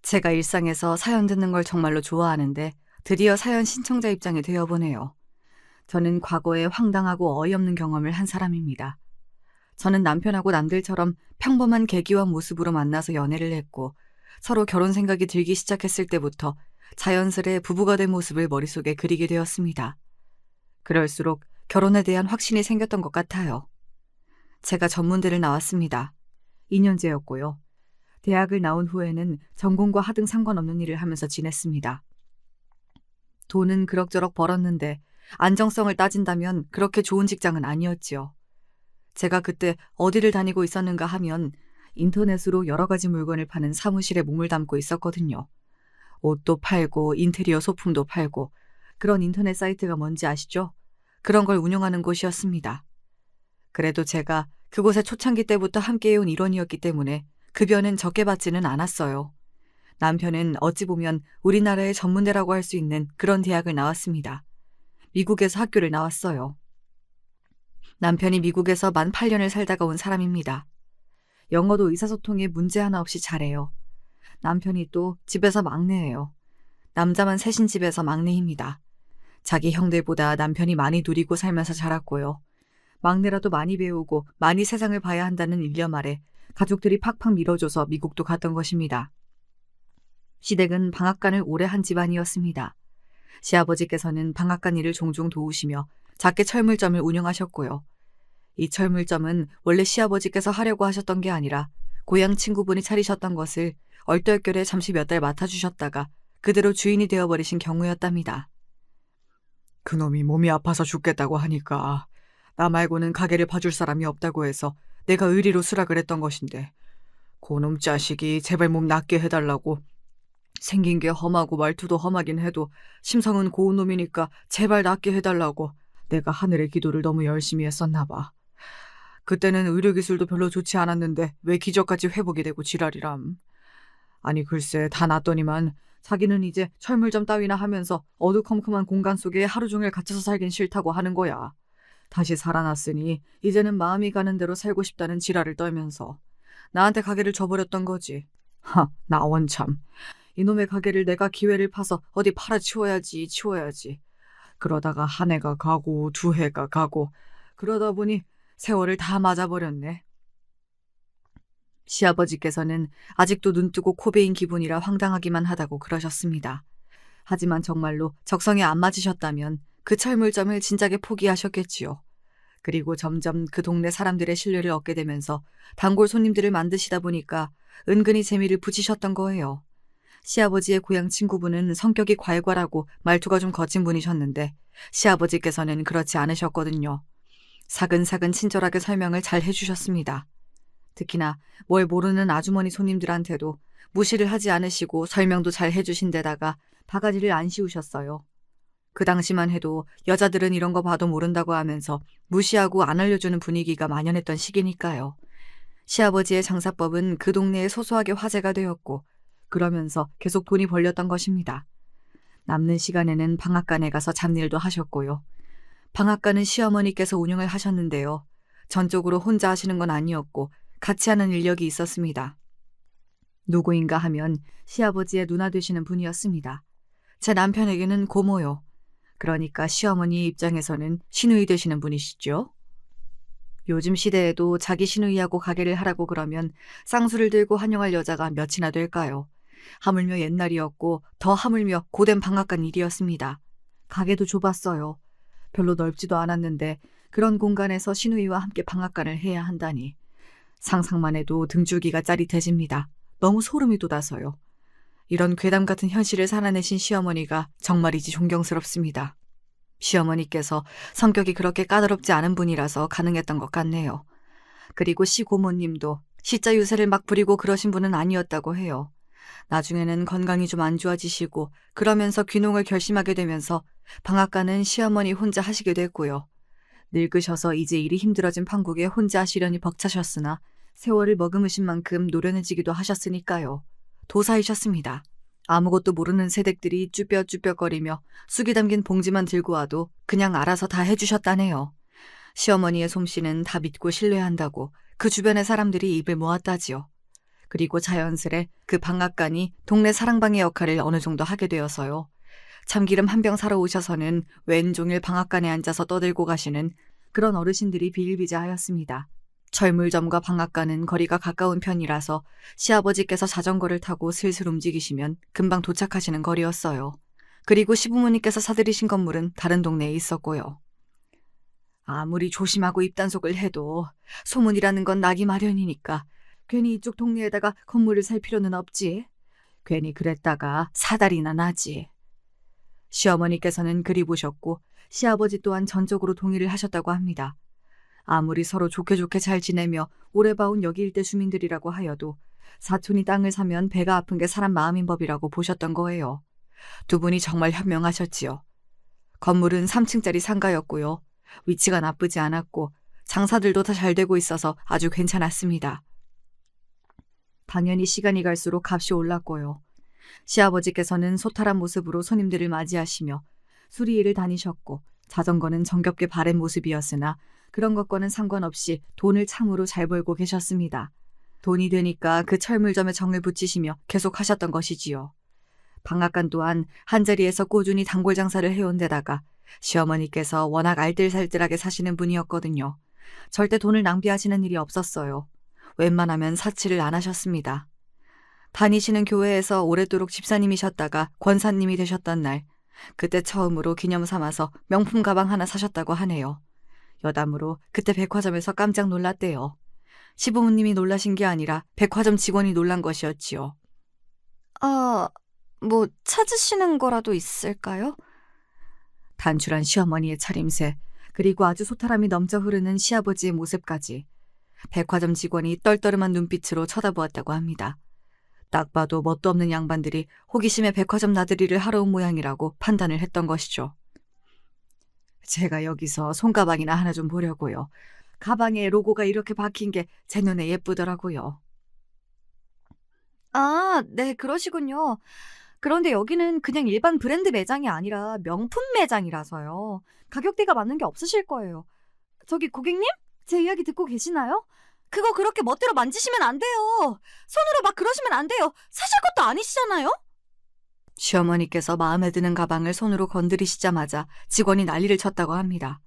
제가 일상에서 사연 듣는 걸 정말로 좋아하는데 드디어 사연 신청자 입장이 되어보네요. 저는 과거에 황당하고 어이없는 경험을 한 사람입니다. 저는 남편하고 남들처럼 평범한 계기와 모습으로 만나서 연애를 했고 서로 결혼 생각이 들기 시작했을 때부터 자연스레 부부가 된 모습을 머릿속에 그리게 되었습니다. 그럴수록 결혼에 대한 확신이 생겼던 것 같아요. 제가 전문대를 나왔습니다. 2년제였고요. 대학을 나온 후에는 전공과 하등 상관없는 일을 하면서 지냈습니다. 돈은 그럭저럭 벌었는데 안정성을 따진다면 그렇게 좋은 직장은 아니었지요. 제가 그때 어디를 다니고 있었는가 하면 인터넷으로 여러 가지 물건을 파는 사무실에 몸을 담고 있었거든요. 옷도 팔고 인테리어 소품도 팔고 그런 인터넷 사이트가 뭔지 아시죠? 그런 걸 운영하는 곳이었습니다. 그래도 제가 그곳에 초창기 때부터 함께해온 일원이었기 때문에 급여는 적게 받지는 않았어요. 남편은 어찌 보면 우리나라의 전문대라고 할 수 있는 그런 대학을 나왔습니다. 미국에서 학교를 나왔어요. 남편이 미국에서 만 8년을 살다가 온 사람입니다. 영어도 의사소통에 문제 하나 없이 잘해요. 남편이 또 집에서 막내예요. 남자만 셋인 집에서 막내입니다. 자기 형들보다 남편이 많이 누리고 살면서 자랐고요. 막내라도 많이 배우고 많이 세상을 봐야 한다는 일념 아래 가족들이 팍팍 밀어줘서 미국도 갔던 것입니다. 시댁은 방앗간을 오래 한 집안이었습니다. 시아버지께서는 방앗간 일을 종종 도우시며 작게 철물점을 운영하셨고요. 이 철물점은 원래 시아버지께서 하려고 하셨던 게 아니라 고향 친구분이 차리셨던 것을 얼떨결에 잠시 몇 달 맡아주셨다가 그대로 주인이 되어버리신 경우였답니다. 그놈이 몸이 아파서 죽겠다고 하니까 나 말고는 가게를 봐줄 사람이 없다고 해서 내가 의리로 수락을 했던 것인데 그놈 자식이 제발 몸 낫게 해달라고 생긴 게 험하고 말투도 험하긴 해도 심성은 고운 놈이니까 제발 낫게 해달라고 내가 하늘의 기도를 너무 열심히 했었나 봐. 그때는 의료기술도 별로 좋지 않았는데 왜 기적같이 회복이 되고 지랄이람. 아니 글쎄 다 낫더니만 자기는 이제 철물점 따위나 하면서 어두컴컴한 공간 속에 하루 종일 갇혀서 살긴 싫다고 하는 거야. 다시 살아났으니 이제는 마음이 가는 대로 살고 싶다는 지랄을 떨면서 나한테 가게를 줘버렸던 거지. 나 원참. 이놈의 가게를 내가 기회를 파서 어디 팔아치워야지. 그러다가 한 해가 가고 두 해가 가고 그러다 보니 세월을 다 맞아버렸네. 시아버지께서는 아직도 눈뜨고 코베인 기분이라 황당하기만 하다고 그러셨습니다. 하지만 정말로 적성에 안 맞으셨다면 그 철물점을 진작에 포기하셨겠지요. 그리고 점점 그 동네 사람들의 신뢰를 얻게 되면서 단골 손님들을 만드시다 보니까 은근히 재미를 붙이셨던 거예요. 시아버지의 고향 친구분은 성격이 괄괄하고 말투가 좀 거친 분이셨는데 시아버지께서는 그렇지 않으셨거든요. 사근사근 친절하게 설명을 잘 해주셨습니다. 특히나 뭘 모르는 아주머니 손님들한테도 무시를 하지 않으시고 설명도 잘 해주신 데다가 바가지를 안 씌우셨어요. 그 당시만 해도 여자들은 이런 거 봐도 모른다고 하면서 무시하고 안 알려주는 분위기가 만연했던 시기니까요. 시아버지의 장사법은 그 동네에 소소하게 화제가 되었고 그러면서 계속 돈이 벌렸던 것입니다. 남는 시간에는 방앗간에 가서 잡일도 하셨고요. 방앗간은 시어머니께서 운영을 하셨는데요. 전적으로 혼자 하시는 건 아니었고 같이 하는 인력이 있었습니다. 누구인가 하면 시아버지의 누나 되시는 분이었습니다. 제 남편에게는 고모요. 그러니까 시어머니 입장에서는 시누이 되시는 분이시죠. 요즘 시대에도 자기 시누이하고 가게를 하라고 그러면 쌍수를 들고 환영할 여자가 몇이나 될까요? 하물며 옛날이었고 더 하물며 고된 방앗간 일이었습니다. 가게도 좁았어요. 별로 넓지도 않았는데 그런 공간에서 시누이와 함께 방앗간을 해야 한다니. 상상만 해도 등줄기가 짜릿해집니다. 너무 소름이 돋아서요. 이런 괴담 같은 현실을 살아내신 시어머니가 정말이지 존경스럽습니다. 시어머니께서 성격이 그렇게 까다롭지 않은 분이라서 가능했던 것 같네요. 그리고 시고모님도 시자 유세를 막 부리고 그러신 분은 아니었다고 해요. 나중에는 건강이 좀 안 좋아지시고 그러면서 귀농을 결심하게 되면서 방앗간은 시어머니 혼자 하시게 됐고요. 늙으셔서 이제 일이 힘들어진 판국에 혼자 하시려니 벅차셨으나 세월을 머금으신 만큼 노련해지기도 하셨으니까요. 도사이셨습니다. 아무것도 모르는 새댁들이 쭈뼛쭈뼛거리며 쑥이 담긴 봉지만 들고 와도 그냥 알아서 다 해주셨다네요. 시어머니의 솜씨는 다 믿고 신뢰한다고 그 주변의 사람들이 입을 모았다지요. 그리고 자연스레 그 방앗간이 동네 사랑방의 역할을 어느 정도 하게 되어서요. 참기름 한 병 사러 오셔서는 왼종일 방앗간에 앉아서 떠들고 가시는 그런 어르신들이 비일비재하였습니다. 철물점과 방앗간은 거리가 가까운 편이라서 시아버지께서 자전거를 타고 슬슬 움직이시면 금방 도착하시는 거리였어요. 그리고 시부모님께서 사들이신 건물은 다른 동네에 있었고요. 아무리 조심하고 입단속을 해도 소문이라는 건 나기 마련이니까 괜히 이쪽 동네에다가 건물을 살 필요는 없지. 괜히 그랬다가 사달이나 나지. 시어머니께서는 그리 보셨고 시아버지 또한 전적으로 동의를 하셨다고 합니다. 아무리 서로 좋게 잘 지내며 오래 봐온 여기 일대 주민들이라고 하여도 사촌이 땅을 사면 배가 아픈 게 사람 마음인 법이라고 보셨던 거예요. 두 분이 정말 현명하셨지요. 건물은 3층짜리 상가였고요. 위치가 나쁘지 않았고 장사들도 다 잘 되고 있어서 아주 괜찮았습니다. 당연히 시간이 갈수록 값이 올랐고요. 시아버지께서는 소탈한 모습으로 손님들을 맞이하시며 수리일을 다니셨고 자전거는 정겹게 바른 모습이었으나 그런 것과는 상관없이 돈을 참으로 잘 벌고 계셨습니다. 돈이 되니까 그 철물점에 정을 붙이시며 계속 하셨던 것이지요. 방앗간 또한 한자리에서 꾸준히 단골 장사를 해온 데다가 시어머니께서 워낙 알뜰살뜰하게 사시는 분이었거든요. 절대 돈을 낭비하시는 일이 없었어요. 웬만하면 사치를 안 하셨습니다. 다니시는 교회에서 오랫도록 집사님이셨다가 권사님이 되셨던 날, 그때 처음으로 기념 삼아서 명품 가방 하나 사셨다고 하네요. 여담으로 그때 백화점에서 깜짝 놀랐대요. 시부모님이 놀라신 게 아니라 백화점 직원이 놀란 것이었지요. 뭐 찾으시는 거라도 있을까요? 단출한 시어머니의 차림새, 그리고 아주 소탈함이 넘쳐 흐르는 시아버지의 모습까지 백화점 직원이 떨떠름한 눈빛으로 쳐다보았다고 합니다. 딱 봐도 뭣도 없는 양반들이 호기심에 백화점 나들이를 하러 온 모양이라고 판단을 했던 것이죠. 제가 여기서 손가방이나 하나 좀 보려고요. 가방에 로고가 이렇게 박힌 게 제 눈에 예쁘더라고요. 네, 그러시군요. 그런데 여기는 그냥 일반 브랜드 매장이 아니라 명품 매장이라서요. 가격대가 맞는 게 없으실 거예요. 저기 고객님? 제 이야기 듣고 계시나요? 그거 그렇게 멋대로 만지시면 안 돼요. 손으로 막 그러시면 안 돼요. 사실 것도 아니시잖아요? 시어머니께서 마음에 드는 가방을 손으로 건드리시자마자 직원이 난리를 쳤다고 합니다.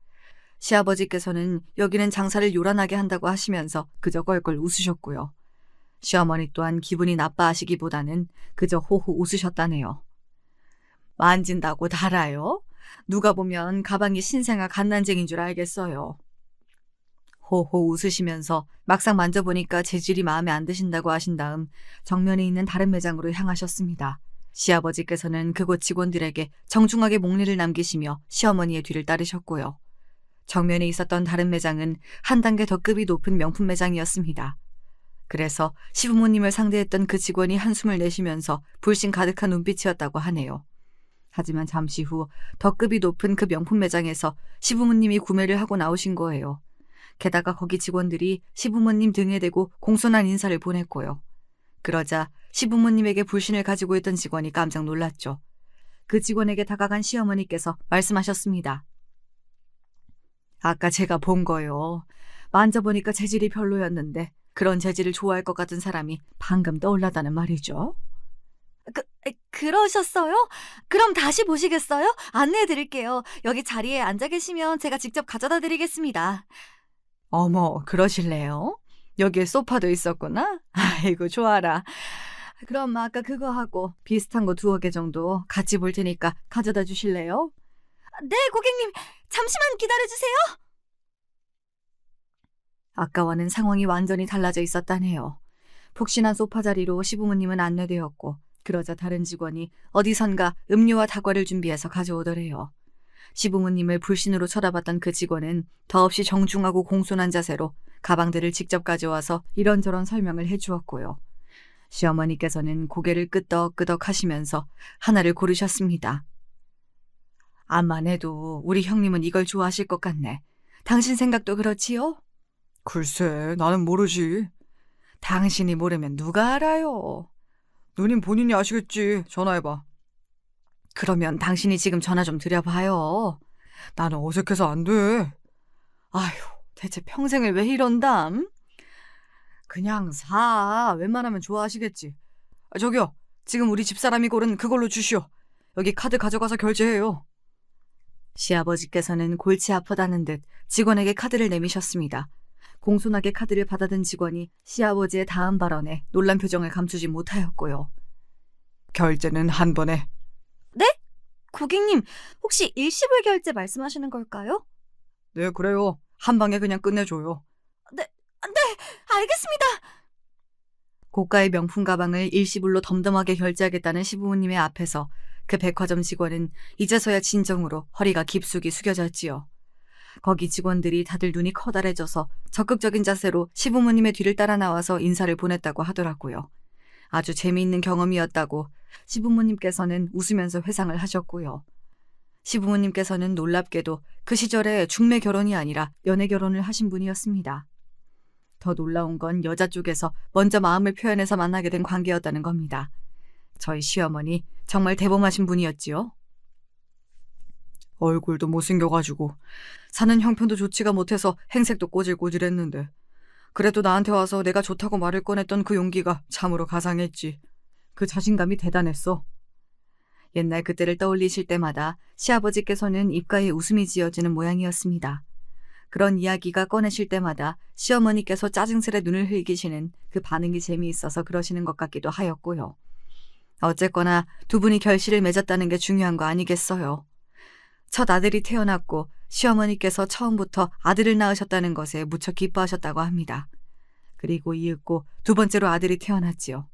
시아버지께서는 여기는 장사를 요란하게 한다고 하시면서 그저 껄껄 웃으셨고요. 시어머니 또한 기분이 나빠하시기보다는 그저 호호 웃으셨다네요. 만진다고 달아요? 누가 보면 가방이 신생아 갓난쟁이인 줄 알겠어요. 호호 웃으시면서 막상 만져보니까 재질이 마음에 안 드신다고 하신 다음 정면에 있는 다른 매장으로 향하셨습니다. 시아버지께서는 그곳 직원들에게 정중하게 목례를 남기시며 시어머니의 뒤를 따르셨고요. 정면에 있었던 다른 매장은 한 단계 더 급이 높은 명품 매장이었습니다. 그래서 시부모님을 상대했던 그 직원이 한숨을 내쉬면서 불신 가득한 눈빛이었다고 하네요. 하지만 잠시 후 더 급이 높은 그 명품 매장에서 시부모님이 구매를 하고 나오신 거예요. 게다가 거기 직원들이 시부모님 등에 대고 공손한 인사를 보냈고요. 그러자 시부모님에게 불신을 가지고 있던 직원이 깜짝 놀랐죠. 그 직원에게 다가간 시어머니께서 말씀하셨습니다. 아까 제가 본 거요. 만져보니까 재질이 별로였는데 그런 재질을 좋아할 것 같은 사람이 방금 떠올랐다는 말이죠. 그러셨어요? 그럼 다시 보시겠어요? 안내해 드릴게요. 여기 자리에 앉아 계시면 제가 직접 가져다 드리겠습니다. 어머, 그러실래요? 여기에 소파도 있었구나? 아이고, 좋아라. 그럼 아까 그거 하고 비슷한 거 2개 정도 같이 볼 테니까 가져다 주실래요? 네, 고객님. 잠시만 기다려주세요. 아까와는 상황이 완전히 달라져 있었다네요. 푹신한 소파 자리로 시부모님은 안내되었고 그러자 다른 직원이 어디선가 음료와 다과를 준비해서 가져오더래요. 시부모님을 불신으로 쳐다봤던 그 직원은 더없이 정중하고 공손한 자세로 가방들을 직접 가져와서 이런저런 설명을 해주었고요. 시어머니께서는 고개를 끄덕끄덕 하시면서 하나를 고르셨습니다. 암만 해도 우리 형님은 이걸 좋아하실 것 같네. 당신 생각도 그렇지요? 글쎄, 나는 모르지. 당신이 모르면 누가 알아요? 누님 본인이 아시겠지. 전화해봐. 그러면 당신이 지금 전화 좀 드려봐요. 나는 어색해서 안 돼. 아휴, 대체 평생을 왜 이런담? 그냥 사. 웬만하면 좋아하시겠지. 저기요. 지금 우리 집사람이 고른 그걸로 주시오. 여기 카드 가져가서 결제해요. 시아버지께서는 골치 아프다는 듯 직원에게 카드를 내미셨습니다. 공손하게 카드를 받아든 직원이 시아버지의 다음 발언에 놀란 표정을 감추지 못하였고요. 결제는 한 번에. 고객님, 혹시 일시불 결제 말씀하시는 걸까요? 네, 그래요. 한 방에 그냥 끝내줘요. 네, 알겠습니다. 고가의 명품 가방을 일시불로 덤덤하게 결제하겠다는 시부모님의 앞에서 그 백화점 직원은 이제서야 진정으로 허리가 깊숙이 숙여졌지요. 거기 직원들이 다들 눈이 커다래져서 적극적인 자세로 시부모님의 뒤를 따라 나와서 인사를 보냈다고 하더라고요. 아주 재미있는 경험이었다고 시부모님께서는 웃으면서 회상을 하셨고요. 시부모님께서는 놀랍게도 그 시절에 중매 결혼이 아니라 연애 결혼을 하신 분이었습니다. 더 놀라운 건 여자 쪽에서 먼저 마음을 표현해서 만나게 된 관계였다는 겁니다. 저희 시어머니 정말 대범하신 분이었지요. 얼굴도 못생겨가지고 사는 형편도 좋지가 못해서 행색도 꼬질꼬질했는데 그래도 나한테 와서 내가 좋다고 말을 꺼냈던 그 용기가 참으로 가상했지. 그 자신감이 대단했어. 옛날 그때를 떠올리실 때마다 시아버지께서는 입가에 웃음이 지어지는 모양이었습니다. 그런 이야기가 꺼내실 때마다 시어머니께서 짜증스레 눈을 흘기시는 그 반응이 재미있어서 그러시는 것 같기도 하였고요. 어쨌거나 두 분이 결실을 맺었다는 게 중요한 거 아니겠어요. 첫 아들이 태어났고 시어머니께서 처음부터 아들을 낳으셨다는 것에 무척 기뻐하셨다고 합니다. 그리고 이윽고 두 번째로 아들이 태어났지요.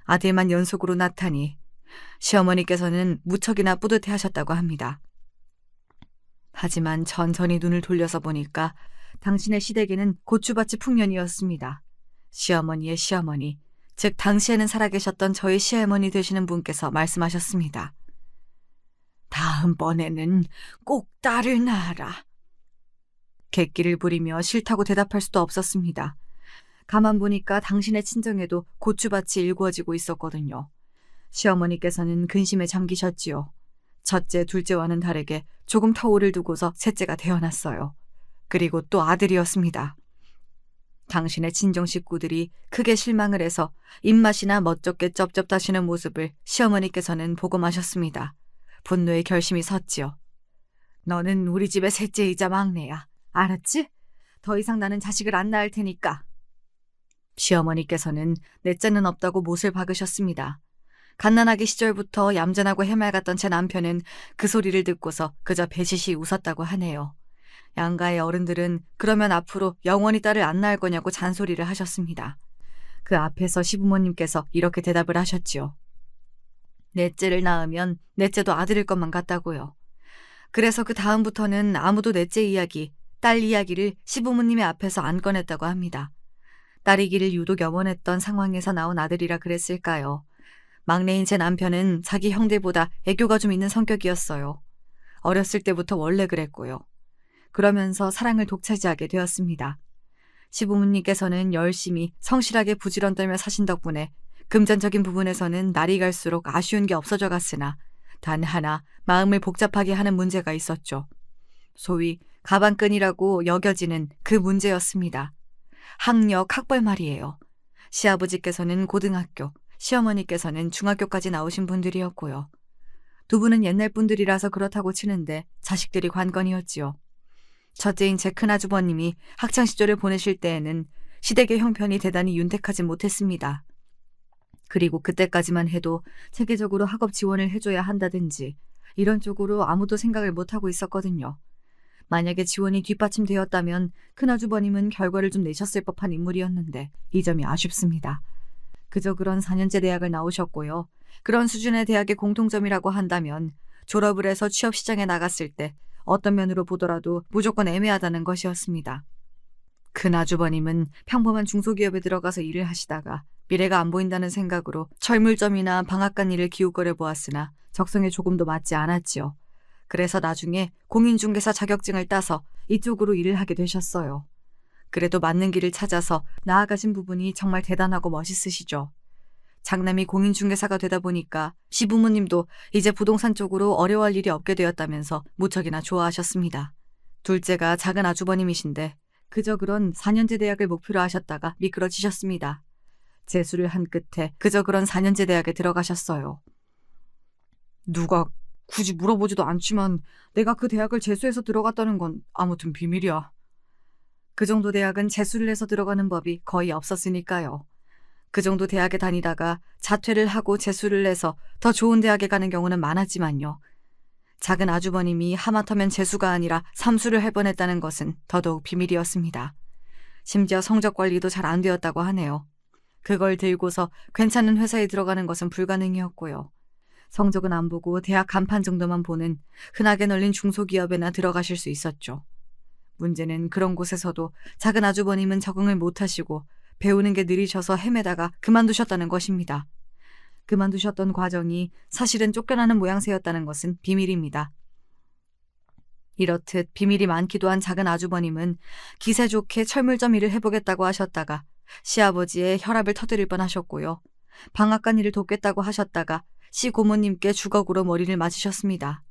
아들만 연속으로 낳다니 시어머니께서는 무척이나 뿌듯해하셨다고 합니다. 하지만 천천히 눈을 돌려서 보니까 당신의 시댁에는 고추밭이 풍년이었습니다. 시어머니의 시어머니, 즉 당시에는 살아계셨던 저희 시어머니 되시는 분께서 말씀하셨습니다. 다음번에는 꼭 딸을 낳아라. 객기를 부리며 싫다고 대답할 수도 없었습니다. 가만 보니까 당신의 친정에도 고추밭이 일구어지고 있었거든요. 시어머니께서는 근심에 잠기셨지요. 첫째, 둘째와는 다르게 조금 터울을 두고서 셋째가 태어났어요. 그리고 또 아들이었습니다. 당신의 친정 식구들이 크게 실망을 해서 입맛이나 멋쩍게 쩝쩝다시는 모습을 시어머니께서는 보고 마셨습니다. 분노의 결심이 섰지요. 너는 우리 집의 셋째이자 막내야. 알았지? 더 이상 나는 자식을 안 낳을 테니까. 시어머니께서는 넷째는 없다고 못을 박으셨습니다. 갓난아기 시절부터 얌전하고 해맑았던 제 남편은 그 소리를 듣고서 그저 배시시 웃었다고 하네요. 양가의 어른들은 그러면 앞으로 영원히 딸을 안 낳을 거냐고 잔소리를 하셨습니다. 그 앞에서 시부모님께서 이렇게 대답을 하셨지요. 넷째를 낳으면 넷째도 아들일 것만 같다고요. 그래서 그 다음부터는 아무도 넷째 이야기, 딸 이야기를 시부모님의 앞에서 안 꺼냈다고 합니다. 딸이기를 유독 염원했던 상황에서 나온 아들이라 그랬을까요? 막내인 제 남편은 자기 형들보다 애교가 좀 있는 성격이었어요. 어렸을 때부터 원래 그랬고요. 그러면서 사랑을 독차지하게 되었습니다. 시부모님께서는 열심히 성실하게 부지런 떨며 사신 덕분에 금전적인 부분에서는 날이 갈수록 아쉬운 게 없어져 갔으나 단 하나 마음을 복잡하게 하는 문제가 있었죠. 소위 가방끈이라고 여겨지는 그 문제였습니다. 학력, 학벌 말이에요. 시아버지께서는 고등학교, 시어머니께서는 중학교까지 나오신 분들이었고요. 두 분은 옛날 분들이라서 그렇다고 치는데 자식들이 관건이었지요. 첫째인 제 큰아주버님이 학창시절을 보내실 때에는 시댁의 형편이 대단히 윤택하지 못했습니다. 그리고 그때까지만 해도 체계적으로 학업 지원을 해줘야 한다든지 이런 쪽으로 아무도 생각을 못하고 있었거든요. 만약에 지원이 뒷받침되었다면 큰아주버님은 결과를 좀 내셨을 법한 인물이었는데 이 점이 아쉽습니다. 그저 그런 4년제 대학을 나오셨고요. 그런 수준의 대학의 공통점이라고 한다면 졸업을 해서 취업시장에 나갔을 때 어떤 면으로 보더라도 무조건 애매하다는 것이었습니다. 큰아주버님은 평범한 중소기업에 들어가서 일을 하시다가 미래가 안 보인다는 생각으로 철물점이나 방앗간 일을 기웃거려 보았으나 적성에 조금도 맞지 않았지요. 그래서 나중에 공인중개사 자격증을 따서 이쪽으로 일을 하게 되셨어요. 그래도 맞는 길을 찾아서 나아가신 부분이 정말 대단하고 멋있으시죠. 장남이 공인중개사가 되다 보니까 시부모님도 이제 부동산 쪽으로 어려워할 일이 없게 되었다면서 무척이나 좋아하셨습니다. 둘째가 작은 아주버님이신데 그저 그런 4년제 대학을 목표로 하셨다가 미끄러지셨습니다. 재수를 한 끝에 그저 그런 4년제 대학에 들어가셨어요. 누가 굳이 물어보지도 않지만 내가 그 대학을 재수해서 들어갔다는 건 아무튼 비밀이야. 그 정도 대학은 재수를 해서 들어가는 법이 거의 없었으니까요. 그 정도 대학에 다니다가 자퇴를 하고 재수를 해서 더 좋은 대학에 가는 경우는 많았지만요. 작은 아주버님이 하마터면 재수가 아니라 삼수를 할 뻔했다는 것은 더더욱 비밀이었습니다. 심지어 성적 관리도 잘 안 되었다고 하네요. 그걸 들고서 괜찮은 회사에 들어가는 것은 불가능이었고요. 성적은 안 보고 대학 간판 정도만 보는 흔하게 널린 중소기업에나 들어가실 수 있었죠. 문제는 그런 곳에서도 작은 아주버님은 적응을 못하시고 배우는 게 느리셔서 헤매다가 그만두셨다는 것입니다. 그만두셨던 과정이 사실은 쫓겨나는 모양새였다는 것은 비밀입니다. 이렇듯 비밀이 많기도 한 작은 아주버님은 기세 좋게 철물점 일을 해보겠다고 하셨다가 시아버지의 혈압을 터뜨릴 뻔하셨고요. 방앗간 일을 돕겠다고 하셨다가 시고모님께 주걱으로 머리를 맞으셨습니다.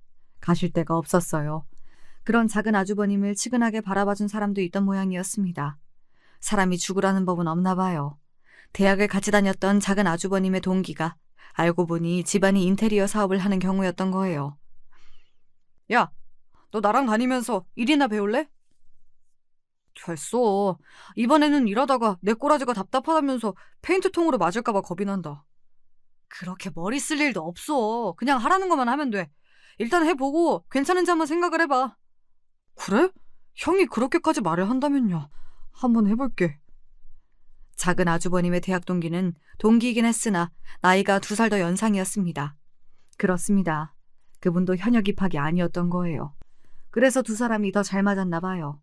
가실 데가 없었어요. 그런 작은 아주버님을 치근하게 바라봐준 사람도 있던 모양이었습니다. 사람이 죽으라는 법은 없나 봐요. 대학을 같이 다녔던 작은 아주버님의 동기가 알고 보니 집안이 인테리어 사업을 하는 경우였던 거예요. 야, 너 나랑 다니면서 일이나 배울래? 됐어. 이번에는 일하다가 내 꼬라지가 답답하다면서 페인트통으로 맞을까봐 겁이 난다. 그렇게 머리 쓸 일도 없어. 그냥 하라는 것만 하면 돼. 일단 해보고 괜찮은지 한번 생각을 해봐. 그래? 형이 그렇게까지 말을 한다면요. 한번 해볼게. 작은 아주버님의 대학 동기는 동기이긴 했으나 나이가 2살 더 연상이었습니다. 그렇습니다. 그분도 현역 입학이 아니었던 거예요. 그래서 두 사람이 더 잘 맞았나 봐요.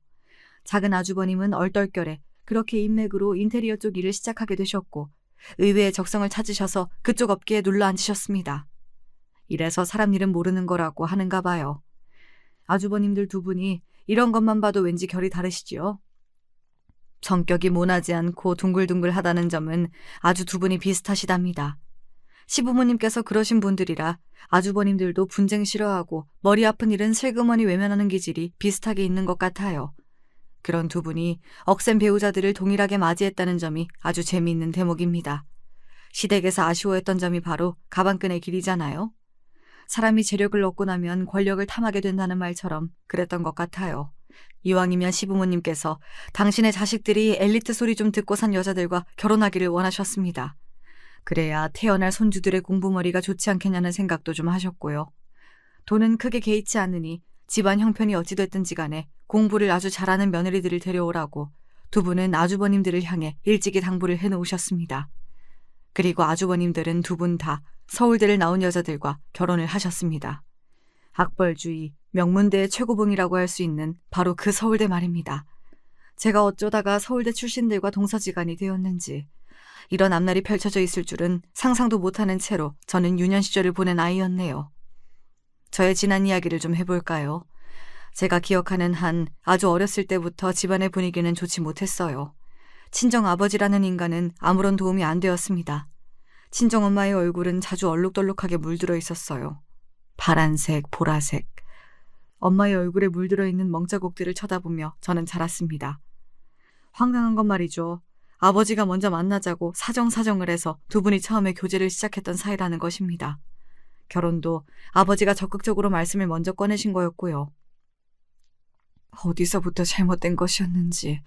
작은 아주버님은 얼떨결에 그렇게 인맥으로 인테리어 쪽 일을 시작하게 되셨고 의외의 적성을 찾으셔서 그쪽 업계에 눌러 앉으셨습니다. 이래서 사람 일은 모르는 거라고 하는가 봐요. 아주버님들 두 분이 이런 것만 봐도 왠지 결이 다르시지요. 성격이 모나지 않고 둥글둥글하다는 점은 아주 두 분이 비슷하시답니다. 시부모님께서 그러신 분들이라 아주버님들도 분쟁 싫어하고 머리 아픈 일은 슬그머니 외면하는 기질이 비슷하게 있는 것 같아요. 그런 두 분이 억센 배우자들을 동일하게 맞이했다는 점이 아주 재미있는 대목입니다. 시댁에서 아쉬워했던 점이 바로 가방끈의 길이잖아요. 사람이 재력을 얻고 나면 권력을 탐하게 된다는 말처럼 그랬던 것 같아요. 이왕이면 시부모님께서 당신의 자식들이 엘리트 소리 좀 듣고 산 여자들과 결혼하기를 원하셨습니다. 그래야 태어날 손주들의 공부머리가 좋지 않겠냐는 생각도 좀 하셨고요. 돈은 크게 개의치 않으니 집안 형편이 어찌됐든지 간에 공부를 아주 잘하는 며느리들을 데려오라고 두 분은 아주버님들을 향해 일찍이 당부를 해놓으셨습니다. 그리고 아주버님들은 두 분 다 서울대를 나온 여자들과 결혼을 하셨습니다. 학벌주의, 명문대의 최고봉이라고 할 수 있는 바로 그 서울대 말입니다. 제가 어쩌다가 서울대 출신들과 동서지간이 되었는지 이런 앞날이 펼쳐져 있을 줄은 상상도 못하는 채로 저는 유년 시절을 보낸 아이였네요. 저의 지난 이야기를 좀 해볼까요? 제가 기억하는 한 아주 어렸을 때부터 집안의 분위기는 좋지 못했어요. 친정아버지라는 인간은 아무런 도움이 안 되었습니다. 친정엄마의 얼굴은 자주 얼룩덜룩하게 물들어 있었어요. 파란색, 보라색. 엄마의 얼굴에 물들어 있는 멍자국들을 쳐다보며 저는 자랐습니다. 황당한 건 말이죠. 아버지가 먼저 만나자고 사정을 해서 두 분이 처음에 교제를 시작했던 사이라는 것입니다. 결혼도 아버지가 적극적으로 말씀을 먼저 꺼내신 거였고요. 어디서부터 잘못된 것이었는지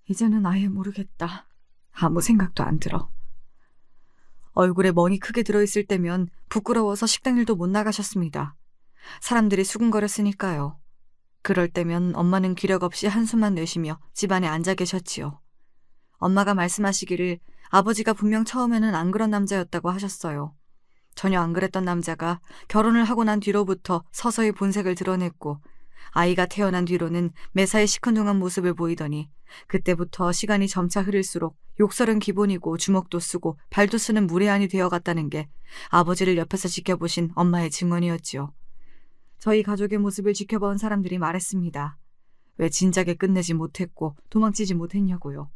이제는 아예 모르겠다. 아무 생각도 안 들어. 얼굴에 멍이 크게 들어있을 때면 부끄러워서 식당일도 못 나가셨습니다. 사람들이 수군거렸으니까요. 그럴 때면 엄마는 기력 없이 한숨만 내쉬며 집안에 앉아 계셨지요. 엄마가 말씀하시기를 아버지가 분명 처음에는 안 그런 남자였다고 하셨어요. 전혀 안 그랬던 남자가 결혼을 하고 난 뒤로부터 서서히 본색을 드러냈고 아이가 태어난 뒤로는 매사에 시큰둥한 모습을 보이더니 그때부터 시간이 점차 흐를수록 욕설은 기본이고 주먹도 쓰고 발도 쓰는 무례한이 되어갔다는 게 아버지를 옆에서 지켜보신 엄마의 증언이었지요. 저희 가족의 모습을 지켜본 사람들이 말했습니다. 왜 진작에 끝내지 못했고 도망치지 못했냐고요.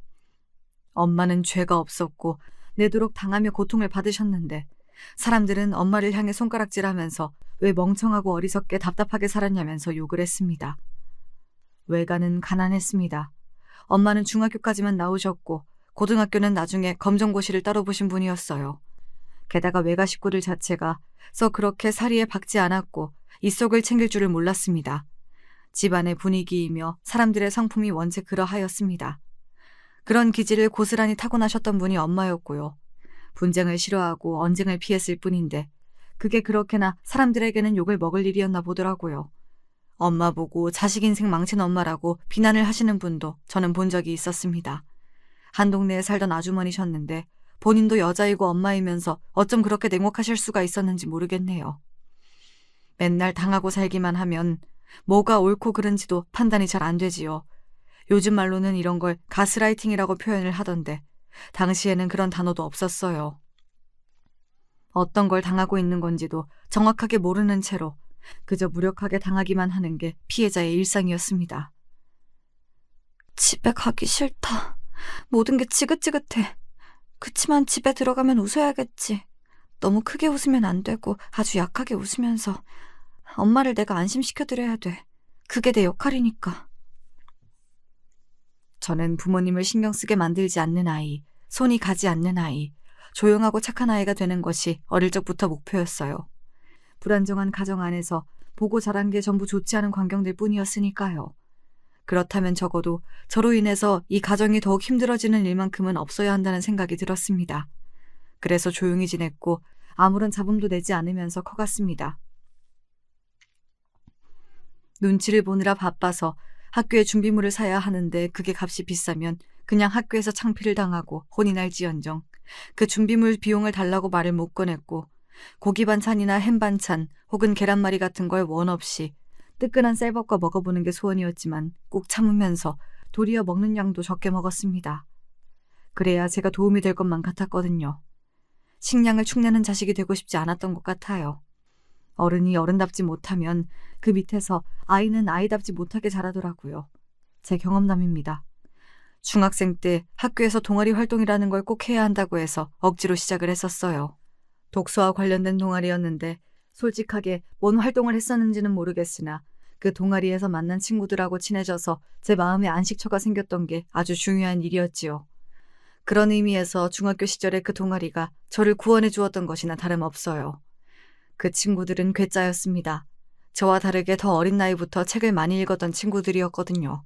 엄마는 죄가 없었고 내도록 당하며 고통을 받으셨는데 사람들은 엄마를 향해 손가락질하면서 왜 멍청하고 어리석게 답답하게 살았냐면서 욕을 했습니다. 외가는 가난했습니다. 엄마는 중학교까지만 나오셨고 고등학교는 나중에 검정고시를 따로 보신 분이었어요. 게다가 외가 식구들 자체가 썩 그렇게 사리에 박지 않았고 이속을 챙길 줄을 몰랐습니다. 집안의 분위기이며 사람들의 성품이 원체 그러하였습니다. 그런 기질을 고스란히 타고나셨던 분이 엄마였고요. 분쟁을 싫어하고 언쟁을 피했을 뿐인데 그게 그렇게나 사람들에게는 욕을 먹을 일이었나 보더라고요. 엄마 보고 자식 인생 망친 엄마라고 비난을 하시는 분도 저는 본 적이 있었습니다. 한 동네에 살던 아주머니셨는데 본인도 여자이고 엄마이면서 어쩜 그렇게 냉혹하실 수가 있었는지 모르겠네요. 맨날 당하고 살기만 하면 뭐가 옳고 그른지도 판단이 잘 안 되지요. 요즘 말로는 이런 걸 가스라이팅이라고 표현을 하던데 당시에는 그런 단어도 없었어요. 어떤 걸 당하고 있는 건지도 정확하게 모르는 채로 그저 무력하게 당하기만 하는 게 피해자의 일상이었습니다. 집에 가기 싫다. 모든 게 지긋지긋해. 그치만 집에 들어가면 웃어야겠지. 너무 크게 웃으면 안 되고 아주 약하게 웃으면서 엄마를 내가 안심시켜드려야 돼. 그게 내 역할이니까. 저는 부모님을 신경 쓰게 만들지 않는 아이, 손이 가지 않는 아이, 조용하고 착한 아이가 되는 것이 어릴 적부터 목표였어요. 불안정한 가정 안에서 보고 자란 게 전부 좋지 않은 광경들 뿐이었으니까요. 그렇다면 적어도 저로 인해서 이 가정이 더욱 힘들어지는 일만큼은 없어야 한다는 생각이 들었습니다. 그래서 조용히 지냈고 아무런 잡음도 내지 않으면서 커갔습니다. 눈치를 보느라 바빠서 학교에 준비물을 사야 하는데 그게 값이 비싸면 그냥 학교에서 창피를 당하고 혼이 날지언정 그 준비물 비용을 달라고 말을 못 꺼냈고 고기 반찬이나 햄 반찬 혹은 계란말이 같은 걸 원 없이 뜨끈한 쌀밥과 먹어보는 게 소원이었지만 꼭 참으면서 도리어 먹는 양도 적게 먹었습니다. 그래야 제가 도움이 될 것만 같았거든요. 식량을 축내는 자식이 되고 싶지 않았던 것 같아요. 어른이 어른답지 못하면 그 밑에서 아이는 아이답지 못하게 자라더라고요. 제 경험담입니다. 중학생 때 학교에서 동아리 활동이라는 걸 꼭 해야 한다고 해서 억지로 시작을 했었어요. 독서와 관련된 동아리였는데 솔직하게 뭔 활동을 했었는지는 모르겠으나 그 동아리에서 만난 친구들하고 친해져서 제 마음에 안식처가 생겼던 게 아주 중요한 일이었지요. 그런 의미에서 중학교 시절의 그 동아리가 저를 구원해 주었던 것이나 다름없어요. 그 친구들은 괴짜였습니다. 저와 다르게 더 어린 나이부터 책을 많이 읽었던 친구들이었거든요.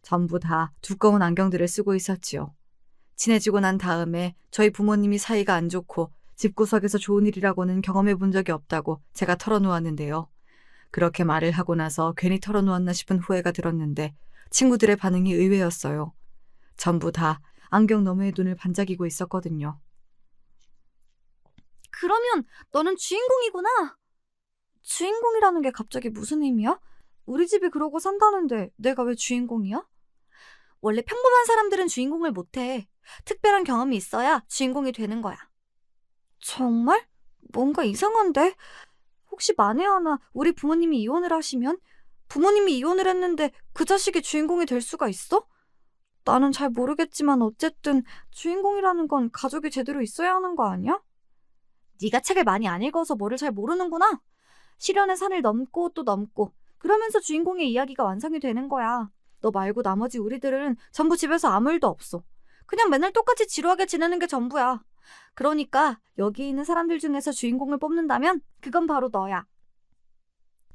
전부 다 두꺼운 안경들을 쓰고 있었지요. 친해지고 난 다음에 저희 부모님이 사이가 안 좋고 집구석에서 좋은 일이라고는 경험해 본 적이 없다고 제가 털어놓았는데요. 그렇게 말을 하고 나서 괜히 털어놓았나 싶은 후회가 들었는데 친구들의 반응이 의외였어요. 전부 다 안경 너머에 눈을 반짝이고 있었거든요. 그러면 너는 주인공이구나. 주인공이라는 게 갑자기 무슨 의미야? 우리 집이 그러고 산다는데 내가 왜 주인공이야? 원래 평범한 사람들은 주인공을 못해. 특별한 경험이 있어야 주인공이 되는 거야. 정말? 뭔가 이상한데? 혹시 만에 하나 우리 부모님이 이혼을 하시면? 부모님이 이혼을 했는데 그 자식이 주인공이 될 수가 있어? 나는 잘 모르겠지만 어쨌든 주인공이라는 건 가족이 제대로 있어야 하는 거 아니야? 네가 책을 많이 안 읽어서 뭐를 잘 모르는구나. 시련의 산을 넘고 또 넘고 그러면서 주인공의 이야기가 완성이 되는 거야. 너 말고 나머지 우리들은 전부 집에서 아무 일도 없어. 그냥 맨날 똑같이 지루하게 지내는 게 전부야. 그러니까 여기 있는 사람들 중에서 주인공을 뽑는다면 그건 바로 너야.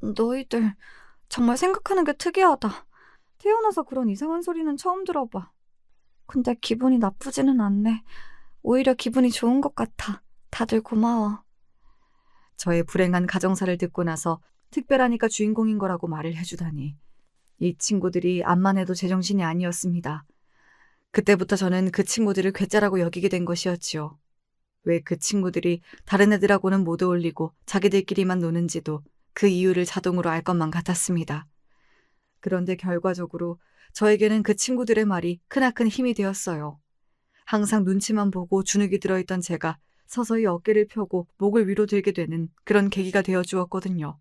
너희들 정말 생각하는 게 특이하다. 태어나서 그런 이상한 소리는 처음 들어봐. 근데 기분이 나쁘지는 않네. 오히려 기분이 좋은 것 같아. 다들 고마워. 저의 불행한 가정사를 듣고 나서 특별하니까 주인공인 거라고 말을 해주다니. 이 친구들이 암만 해도 제정신이 아니었습니다. 그때부터 저는 그 친구들을 괴짜라고 여기게 된 것이었지요. 왜 그 친구들이 다른 애들하고는 못 어울리고 자기들끼리만 노는지도 그 이유를 자동으로 알 것만 같았습니다. 그런데 결과적으로 저에게는 그 친구들의 말이 크나큰 힘이 되었어요. 항상 눈치만 보고 주눅이 들어있던 제가 서서히 어깨를 펴고 목을 위로 들게 되는 그런 계기가 되어 주었거든요.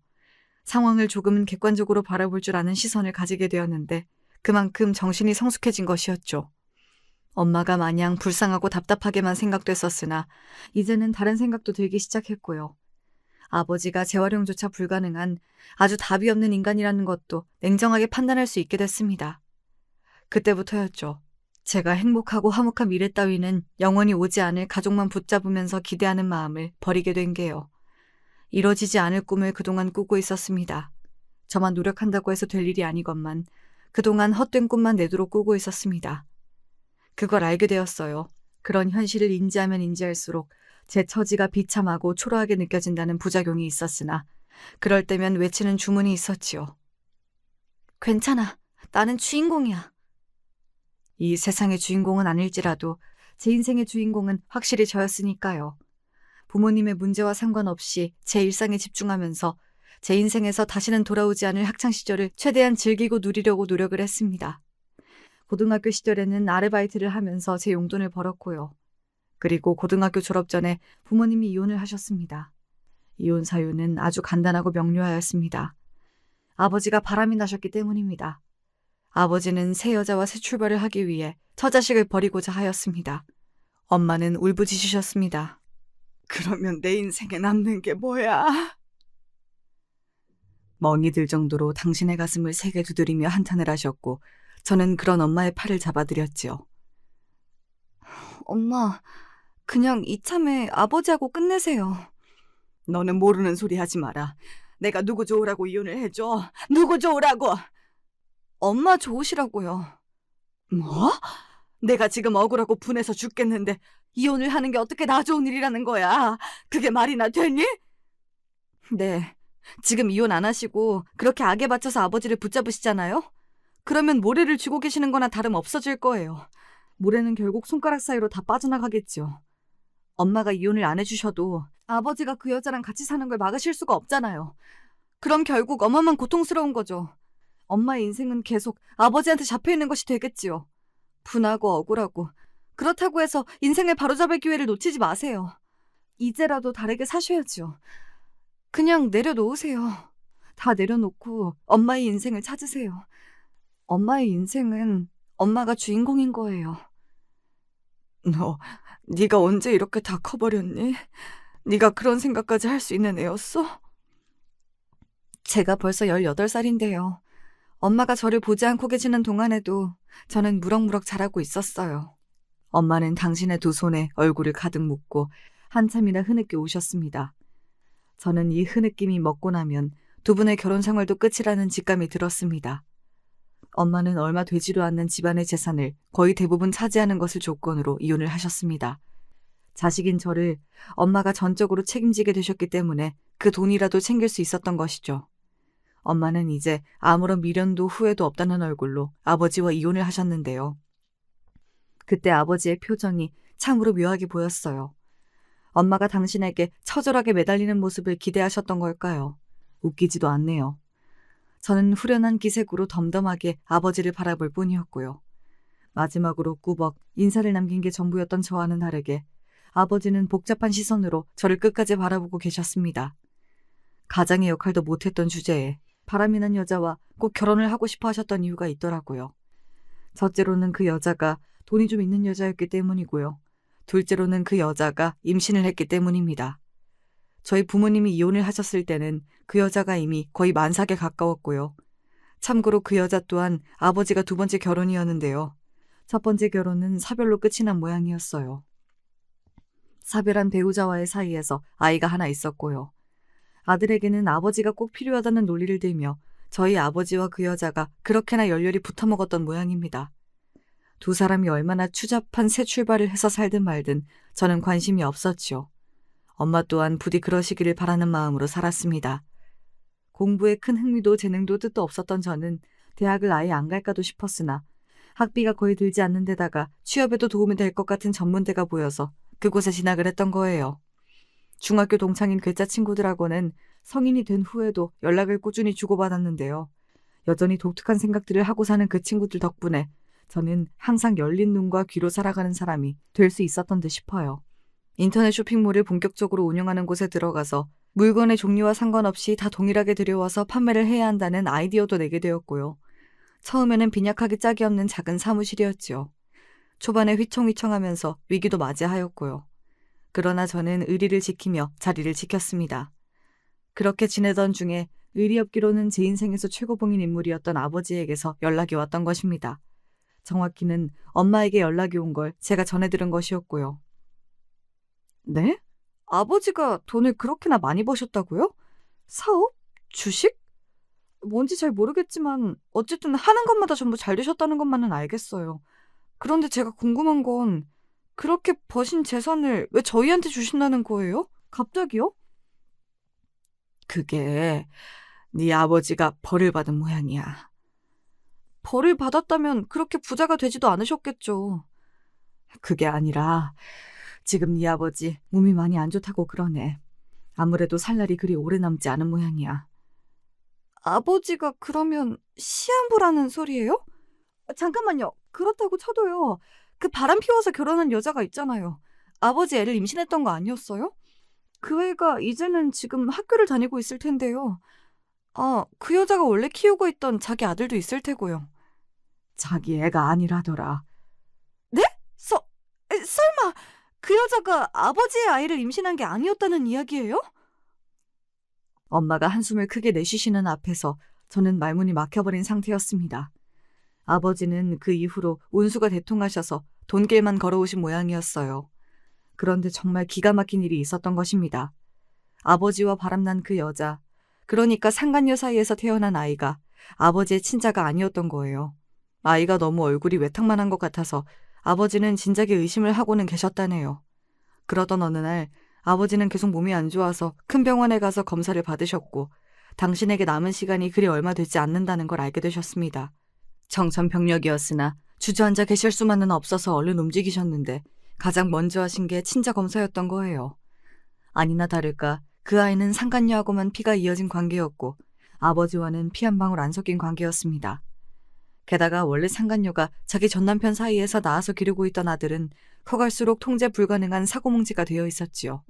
상황을 조금은 객관적으로 바라볼 줄 아는 시선을 가지게 되었는데 그만큼 정신이 성숙해진 것이었죠. 엄마가 마냥 불쌍하고 답답하게만 생각됐었으나 이제는 다른 생각도 들기 시작했고요. 아버지가 재활용조차 불가능한 아주 답이 없는 인간이라는 것도 냉정하게 판단할 수 있게 됐습니다. 그때부터였죠. 제가 행복하고 화목한 미래 따위는 영원히 오지 않을 가족만 붙잡으면서 기대하는 마음을 버리게 된 게요. 이뤄지지 않을 꿈을 그동안 꾸고 있었습니다. 저만 노력한다고 해서 될 일이 아니건만 그동안 헛된 꿈만 내도록 꾸고 있었습니다. 그걸 알게 되었어요. 그런 현실을 인지하면 인지할수록 제 처지가 비참하고 초라하게 느껴진다는 부작용이 있었으나 그럴 때면 외치는 주문이 있었지요. 괜찮아. 나는 주인공이야. 이 세상의 주인공은 아닐지라도 제 인생의 주인공은 확실히 저였으니까요. 부모님의 문제와 상관없이 제 일상에 집중하면서 제 인생에서 다시는 돌아오지 않을 학창시절을 최대한 즐기고 누리려고 노력을 했습니다. 고등학교 시절에는 아르바이트를 하면서 제 용돈을 벌었고요. 그리고 고등학교 졸업 전에 부모님이 이혼을 하셨습니다. 이혼 사유는 아주 간단하고 명료하였습니다. 아버지가 바람이 나셨기 때문입니다. 아버지는 새 여자와 새 출발을 하기 위해 처자식을 버리고자 하였습니다. 엄마는 울부짖으셨습니다. 그러면 내 인생에 남는 게 뭐야? 멍이 들 정도로 당신의 가슴을 세게 두드리며 한탄을 하셨고 저는 그런 엄마의 팔을 잡아드렸지요. 엄마, 그냥 이참에 아버지하고 끝내세요. 너는 모르는 소리 하지 마라. 내가 누구 좋으라고 이혼을 해줘. 누구 좋으라고. 엄마 좋으시라고요. 뭐? 내가 지금 억울하고 분해서 죽겠는데 이혼을 하는 게 어떻게 나 좋은 일이라는 거야. 그게 말이나 되니? 네, 지금 이혼 안 하시고 그렇게 악에 받쳐서 아버지를 붙잡으시잖아요? 그러면 모래를 쥐고 계시는 거나 다름 없어질 거예요. 모래는 결국 손가락 사이로 다 빠져나가겠죠. 엄마가 이혼을 안 해주셔도 아버지가 그 여자랑 같이 사는 걸 막으실 수가 없잖아요. 그럼 결국 엄마만 고통스러운 거죠. 엄마의 인생은 계속 아버지한테 잡혀있는 것이 되겠지요. 분하고 억울하고. 그렇다고 해서 인생을 바로잡을 기회를 놓치지 마세요. 이제라도 다르게 사셔야죠. 그냥 내려놓으세요. 다 내려놓고 엄마의 인생을 찾으세요. 엄마의 인생은 엄마가 주인공인 거예요. 너, 네가 언제 이렇게 다 커버렸니? 네가 그런 생각까지 할 수 있는 애였어? 제가 벌써 18살인데요. 엄마가 저를 보지 않고 계시는 동안에도 저는 무럭무럭 자라고 있었어요. 엄마는 당신의 두 손에 얼굴을 가득 묻고 한참이나 흐느껴 오셨습니다. 저는 이 흐느낌이 먹고 나면 두 분의 결혼 생활도 끝이라는 직감이 들었습니다. 엄마는 얼마 되지도 않는 집안의 재산을 거의 대부분 차지하는 것을 조건으로 이혼을 하셨습니다. 자식인 저를 엄마가 전적으로 책임지게 되셨기 때문에 그 돈이라도 챙길 수 있었던 것이죠. 엄마는 이제 아무런 미련도 후회도 없다는 얼굴로 아버지와 이혼을 하셨는데요. 그때 아버지의 표정이 참으로 묘하게 보였어요. 엄마가 당신에게 처절하게 매달리는 모습을 기대하셨던 걸까요? 웃기지도 않네요. 저는 후련한 기색으로 덤덤하게 아버지를 바라볼 뿐이었고요. 마지막으로 꾸벅 인사를 남긴 게 전부였던 저와는 다르게 아버지는 복잡한 시선으로 저를 끝까지 바라보고 계셨습니다. 가장의 역할도 못했던 주제에 바람이 난 여자와 꼭 결혼을 하고 싶어 하셨던 이유가 있더라고요. 첫째로는 그 여자가 돈이 좀 있는 여자였기 때문이고요. 둘째로는 그 여자가 임신을 했기 때문입니다. 저희 부모님이 이혼을 하셨을 때는 그 여자가 이미 거의 만삭에 가까웠고요. 참고로 그 여자 또한 아버지가 두 번째 결혼이었는데요. 첫 번째 결혼은 사별로 끝이 난 모양이었어요. 사별한 배우자와의 사이에서 아이가 하나 있었고요. 아들에게는 아버지가 꼭 필요하다는 논리를 들며 저희 아버지와 그 여자가 그렇게나 열렬히 붙어먹었던 모양입니다. 두 사람이 얼마나 추잡한 새 출발을 해서 살든 말든 저는 관심이 없었지요. 엄마 또한 부디 그러시기를 바라는 마음으로 살았습니다. 공부에 큰 흥미도 재능도 뜻도 없었던 저는 대학을 아예 안 갈까도 싶었으나 학비가 거의 들지 않는 데다가 취업에도 도움이 될 것 같은 전문대가 보여서 그곳에 진학을 했던 거예요. 중학교 동창인 괴짜 친구들하고는 성인이 된 후에도 연락을 꾸준히 주고받았는데요. 여전히 독특한 생각들을 하고 사는 그 친구들 덕분에 저는 항상 열린 눈과 귀로 살아가는 사람이 될 수 있었던 듯 싶어요. 인터넷 쇼핑몰을 본격적으로 운영하는 곳에 들어가서 물건의 종류와 상관없이 다 동일하게 들여와서 판매를 해야 한다는 아이디어도 내게 되었고요. 처음에는 빈약하게 짝이 없는 작은 사무실이었지요. 초반에 휘청휘청하면서 위기도 맞이하였고요. 그러나 저는 의리를 지키며 자리를 지켰습니다. 그렇게 지내던 중에 의리 없기로는 제 인생에서 최고봉인 인물이었던 아버지에게서 연락이 왔던 것입니다. 정확히는 엄마에게 연락이 온 걸 제가 전해 들은 것이었고요. 네? 아버지가 돈을 그렇게나 많이 버셨다고요? 사업? 주식? 뭔지 잘 모르겠지만 어쨌든 하는 것마다 전부 잘 되셨다는 것만은 알겠어요. 그런데 제가 궁금한 건 그렇게 버신 재산을 왜 저희한테 주신다는 거예요? 갑자기요? 그게 네 아버지가 벌을 받은 모양이야. 벌을 받았다면 그렇게 부자가 되지도 않으셨겠죠. 그게 아니라 지금 네 아버지 몸이 많이 안 좋다고 그러네. 아무래도 살 날이 그리 오래 남지 않은 모양이야. 아버지가 그러면 시한부라는 소리예요? 잠깐만요. 그렇다고 쳐도요. 그 바람 피워서 결혼한 여자가 있잖아요. 아버지 애를 임신했던 거 아니었어요? 그 애가 이제는 지금 학교를 다니고 있을 텐데요. 아, 그 여자가 원래 키우고 있던 자기 아들도 있을 테고요. 자기 애가 아니라더라. 네? 설마 그 여자가 아버지의 아이를 임신한 게 아니었다는 이야기예요? 엄마가 한숨을 크게 내쉬시는 앞에서 저는 말문이 막혀버린 상태였습니다. 아버지는 그 이후로 운수가 대통하셔서 돈길만 걸어오신 모양이었어요. 그런데 정말 기가 막힌 일이 있었던 것입니다. 아버지와 바람난 그 여자, 그러니까 상간녀 사이에서 태어난 아이가 아버지의 친자가 아니었던 거예요. 아이가 너무 얼굴이 외탕만한 것 같아서 아버지는 진작에 의심을 하고는 계셨다네요. 그러던 어느 날 아버지는 계속 몸이 안 좋아서 큰 병원에 가서 검사를 받으셨고 당신에게 남은 시간이 그리 얼마 되지 않는다는 걸 알게 되셨습니다. 청천벽력이었으나 주저앉아 계실 수만은 없어서 얼른 움직이셨는데 가장 먼저 하신 게 친자 검사였던 거예요. 아니나 다를까 그 아이는 상간녀하고만 피가 이어진 관계였고 아버지와는 피 한 방울 안 섞인 관계였습니다. 게다가 원래 상간녀가 자기 전남편 사이에서 낳아서 기르고 있던 아들은 커갈수록 통제 불가능한 사고뭉치가 되어 있었지요.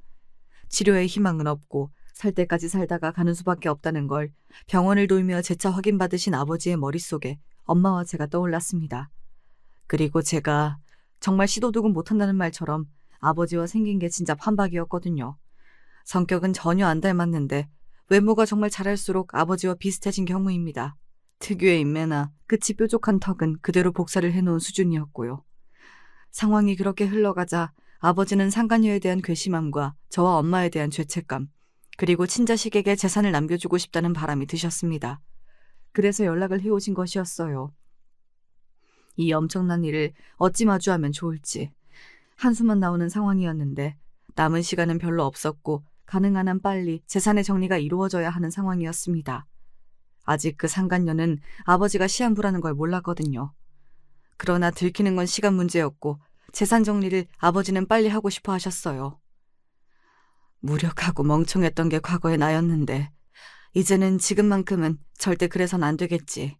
치료의 희망은 없고 살 때까지 살다가 가는 수밖에 없다는 걸 병원을 돌며 재차 확인받으신 아버지의 머릿속에 엄마와 제가 떠올랐습니다. 그리고 제가 정말 시도도 못한다는 말처럼 아버지와 생긴 게 진짜 판박이었거든요. 성격은 전혀 안 닮았는데 외모가 정말 자랄수록 아버지와 비슷해진 경우입니다. 특유의 인매나 끝이 뾰족한 턱은 그대로 복사를 해놓은 수준이었고요. 상황이 그렇게 흘러가자 아버지는 상간녀에 대한 괘씸함과 저와 엄마에 대한 죄책감, 그리고 친자식에게 재산을 남겨주고 싶다는 바람이 드셨습니다. 그래서 연락을 해오신 것이었어요. 이 엄청난 일을 어찌 마주하면 좋을지 한숨만 나오는 상황이었는데 남은 시간은 별로 없었고 가능한 한 빨리 재산의 정리가 이루어져야 하는 상황이었습니다. 아직 그 상간녀는 아버지가 시한부라는 걸 몰랐거든요. 그러나 들키는 건 시간 문제였고 재산 정리를 아버지는 빨리 하고 싶어 하셨어요. 무력하고 멍청했던 게 과거의 나였는데 이제는 지금만큼은 절대 그래선 안 되겠지.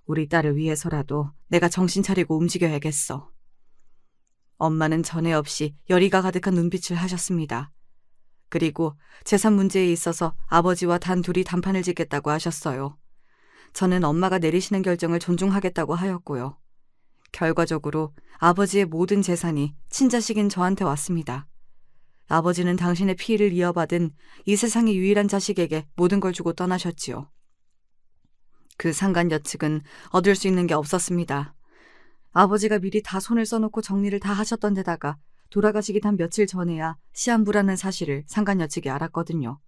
우리 딸을 위해서라도 내가 정신 차리고 움직여야겠어. 엄마는 전에 없이 열의가 가득한 눈빛을 하셨습니다. 그리고 재산 문제에 있어서 아버지와 단 둘이 단판을 짓겠다고 하셨어요. 저는 엄마가 내리시는 결정을 존중하겠다고 하였고요. 결과적으로 아버지의 모든 재산이 친자식인 저한테 왔습니다. 아버지는 당신의 피를 이어받은 이 세상의 유일한 자식에게 모든 걸 주고 떠나셨지요. 그 상간녀 측은 얻을 수 있는 게 없었습니다. 아버지가 미리 다 손을 써놓고 정리를 다 하셨던 데다가 돌아가시기 단 며칠 전에야 시한부라는 사실을 상간녀 측이 알았거든요.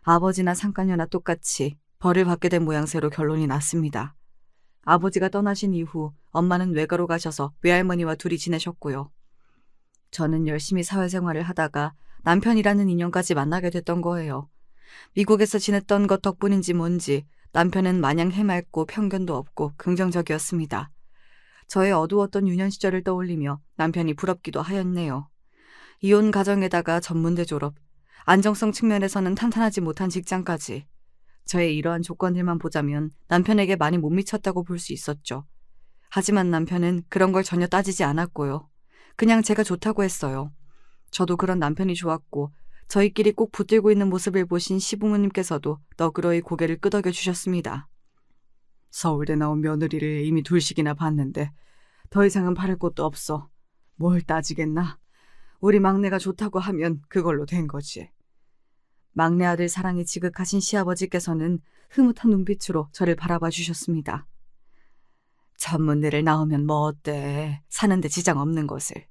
아버지나 상간녀나 똑같이 벌을 받게 된 모양새로 결론이 났습니다. 아버지가 떠나신 이후 엄마는 외가로 가셔서 외할머니와 둘이 지내셨고요. 저는 열심히 사회생활을 하다가 남편이라는 인연까지 만나게 됐던 거예요. 미국에서 지냈던 것 덕분인지 뭔지 남편은 마냥 해맑고 편견도 없고 긍정적이었습니다. 저의 어두웠던 유년 시절을 떠올리며 남편이 부럽기도 하였네요. 이혼 가정에다가 전문대 졸업, 안정성 측면에서는 탄탄하지 못한 직장까지. 저의 이러한 조건들만 보자면 남편에게 많이 못 미쳤다고 볼 수 있었죠. 하지만 남편은 그런 걸 전혀 따지지 않았고요. 그냥 제가 좋다고 했어요. 저도 그런 남편이 좋았고 저희끼리 꼭 붙들고 있는 모습을 보신 시부모님께서도 너그러이 고개를 끄덕여 주셨습니다. 서울대 나온 며느리를 이미 둘씩이나 봤는데 더 이상은 바랄 것도 없어. 뭘 따지겠나? 우리 막내가 좋다고 하면 그걸로 된 거지. 막내 아들 사랑이 지극하신 시아버지께서는 흐뭇한 눈빛으로 저를 바라봐 주셨습니다. 전문대를 나오면 뭐 어때? 사는데 지장 없는 곳을.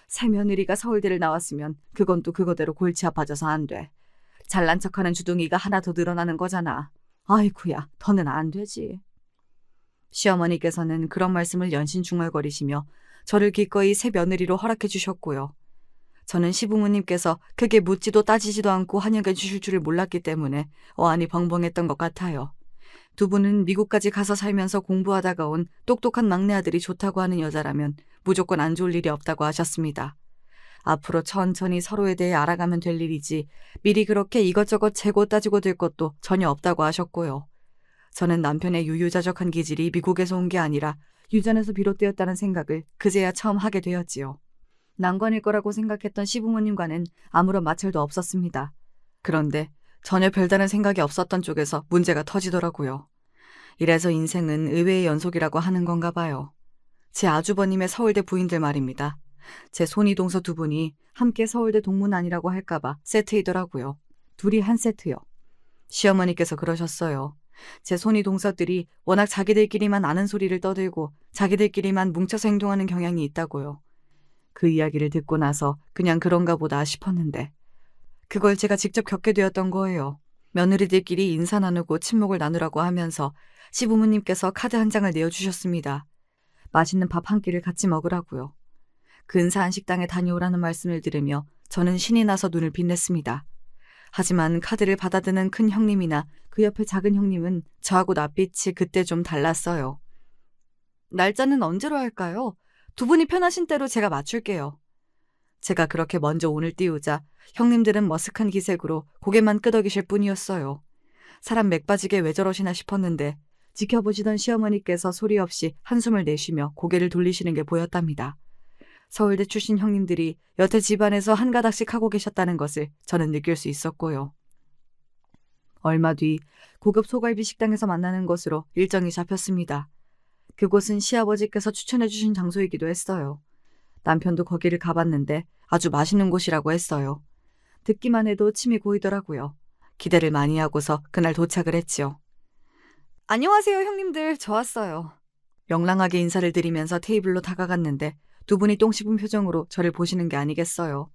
새며느리가 서울대를 나왔으면 그건 또 그거대로 골치 아파져서 안 돼. 잘난 척하는 주둥이가 하나 더 늘어나는 거잖아. 아이쿠야, 더는 안 되지. 시어머니께서는 그런 말씀을 연신 중얼거리시며 저를 기꺼이 새 며느리로 허락해 주셨고요. 저는 시부모님께서 크게 묻지도 따지지도 않고 환영해 주실 줄을 몰랐기 때문에 어안이 벙벙했던 것 같아요. 두 분은 미국까지 가서 살면서 공부하다가 온 똑똑한 막내 아들이 좋다고 하는 여자라면 무조건 안 좋을 일이 없다고 하셨습니다. 앞으로 천천히 서로에 대해 알아가면 될 일이지 미리 그렇게 이것저것 재고 따지고 될 것도 전혀 없다고 하셨고요. 저는 남편의 유유자적한 기질이 미국에서 온 게 아니라 유전에서 비롯되었다는 생각을 그제야 처음 하게 되었지요. 난관일 거라고 생각했던 시부모님과는 아무런 마찰도 없었습니다. 그런데 전혀 별다른 생각이 없었던 쪽에서 문제가 터지더라고요. 이래서 인생은 의외의 연속이라고 하는 건가 봐요. 제 아주버님의 서울대 부인들 말입니다. 제 손이동서 두 분이 함께 서울대 동문안이라고 할까봐 세트이더라고요. 둘이 한 세트요. 시어머니께서 그러셨어요. 제 손이동서들이 워낙 자기들끼리만 아는 소리를 떠들고 자기들끼리만 뭉쳐서 행동하는 경향이 있다고요. 그 이야기를 듣고 나서 그냥 그런가 보다 싶었는데 그걸 제가 직접 겪게 되었던 거예요. 며느리들끼리 인사 나누고 친목을 나누라고 하면서 시부모님께서 카드 한 장을 내어주셨습니다. 맛있는 밥 한 끼를 같이 먹으라고요. 근사한 식당에 다녀오라는 말씀을 들으며 저는 신이 나서 눈을 빛냈습니다. 하지만 카드를 받아드는 큰 형님이나 그 옆에 작은 형님은 저하고 낯빛이 그때 좀 달랐어요. 날짜는 언제로 할까요? 두 분이 편하신 대로 제가 맞출게요. 제가 그렇게 먼저 운을 띄우자 형님들은 머쓱한 기색으로 고개만 끄덕이실 뿐이었어요. 사람 맥 빠지게 왜 저러시나 싶었는데 지켜보시던 시어머니께서 소리 없이 한숨을 내쉬며 고개를 돌리시는 게 보였답니다. 서울대 출신 형님들이 여태 집안에서 한 가닥씩 하고 계셨다는 것을 저는 느낄 수 있었고요. 얼마 뒤 고급 소갈비 식당에서 만나는 것으로 일정이 잡혔습니다. 그곳은 시아버지께서 추천해 주신 장소이기도 했어요. 남편도 거기를 가봤는데 아주 맛있는 곳이라고 했어요. 듣기만 해도 침이 고이더라고요. 기대를 많이 하고서 그날 도착을 했지요. 안녕하세요 형님들, 저 왔어요. 명랑하게 인사를 드리면서 테이블로 다가갔는데 두 분이 똥 씹은 표정으로 저를 보시는 게 아니겠어요.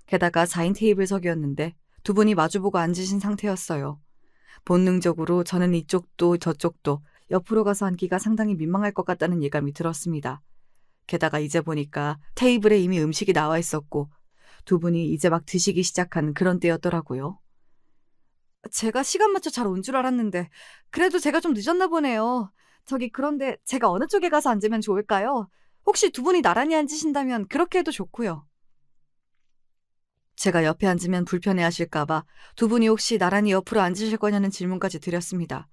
게다가 4인 테이블석이었는데 두 분이 마주보고 앉으신 상태였어요. 본능적으로 저는 이쪽도 저쪽도 옆으로 가서 앉기가 상당히 민망할 것 같다는 예감이 들었습니다. 게다가 이제 보니까 테이블에 이미 음식이 나와 있었고 두 분이 이제 막 드시기 시작한 그런 때였더라고요. 제가 시간 맞춰 잘 온 줄 알았는데 그래도 제가 좀 늦었나 보네요. 저기 그런데 제가 어느 쪽에 가서 앉으면 좋을까요? 혹시 두 분이 나란히 앉으신다면 그렇게 해도 좋고요. 제가 옆에 앉으면 불편해하실까봐 두 분이 혹시 나란히 옆으로 앉으실 거냐는 질문까지 드렸습니다.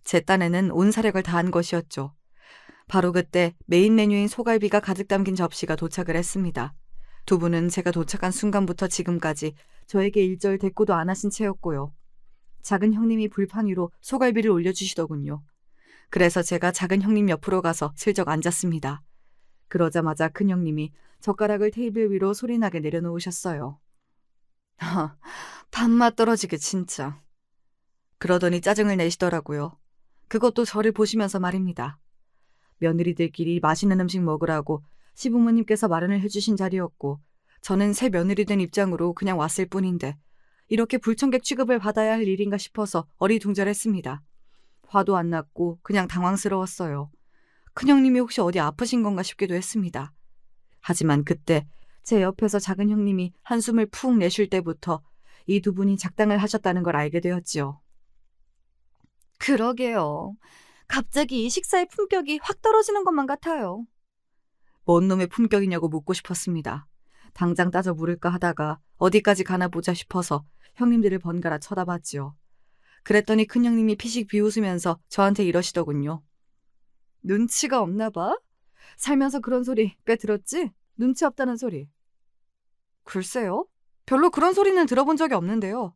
제 딴에는 온 사력을 다한 것이었죠. 바로 그때 메인 메뉴인 소갈비가 가득 담긴 접시가 도착을 했습니다. 두 분은 제가 도착한 순간부터 지금까지 저에게 일절 대꾸도 안 하신 채였고요. 작은 형님이 불판 위로 소갈비를 올려주시더군요. 그래서 제가 작은 형님 옆으로 가서 슬쩍 앉았습니다. 그러자마자 큰 형님이 젓가락을 테이블 위로 소리나게 내려놓으셨어요. 밥맛 떨어지게 진짜. 그러더니 짜증을 내시더라고요. 그것도 저를 보시면서 말입니다. 며느리들끼리 맛있는 음식 먹으라고 시부모님께서 마련을 해주신 자리였고 저는 새 며느리 된 입장으로 그냥 왔을 뿐인데 이렇게 불청객 취급을 받아야 할 일인가 싶어서 어리둥절했습니다. 화도 안 났고 그냥 당황스러웠어요. 큰형님이 혹시 어디 아프신 건가 싶기도 했습니다. 하지만 그때 제 옆에서 작은 형님이 한숨을 푹 내쉴 때부터 이 두 분이 작당을 하셨다는 걸 알게 되었지요. 그러게요. 갑자기 이 식사의 품격이 확 떨어지는 것만 같아요. 뭔 놈의 품격이냐고 묻고 싶었습니다. 당장 따져 물을까 하다가 어디까지 가나 보자 싶어서 형님들을 번갈아 쳐다봤지요. 그랬더니 큰형님이 피식 비웃으면서 저한테 이러시더군요. 눈치가 없나 봐? 살면서 그런 소리 꽤 들었지? 눈치 없다는 소리. 글쎄요. 별로 그런 소리는 들어본 적이 없는데요.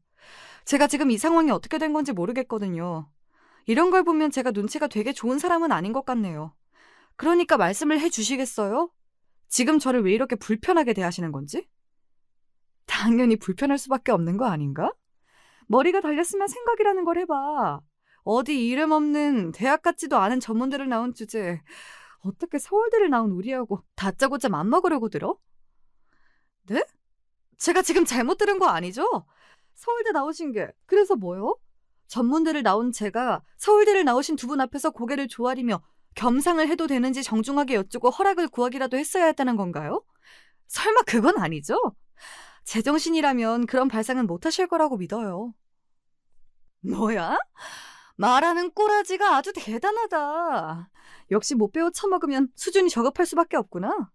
제가 지금 이 상황이 어떻게 된 건지 모르겠거든요. 이런 걸 보면 제가 눈치가 되게 좋은 사람은 아닌 것 같네요. 그러니까 말씀을 해주시겠어요? 지금 저를 왜 이렇게 불편하게 대하시는 건지? 당연히 불편할 수밖에 없는 거 아닌가? 머리가 달렸으면 생각이라는 걸 해봐. 어디 이름 없는 대학 같지도 않은 전문대를 나온 주제에 어떻게 서울대를 나온 우리하고 다짜고짜 맘먹으려고 들어? 네? 제가 지금 잘못 들은 거 아니죠? 서울대 나오신 게 그래서 뭐요? 전문대를 나온 제가 서울대를 나오신 두 분 앞에서 고개를 조아리며 겸상을 해도 되는지 정중하게 여쭈고 허락을 구하기라도 했어야 했다는 건가요? 설마 그건 아니죠? 제정신이라면 그런 발상은 못 하실 거라고 믿어요. 뭐야? 말하는 꼬라지가 아주 대단하다. 역시 못 배워 처먹으면 수준이 저급할 수밖에 없구나.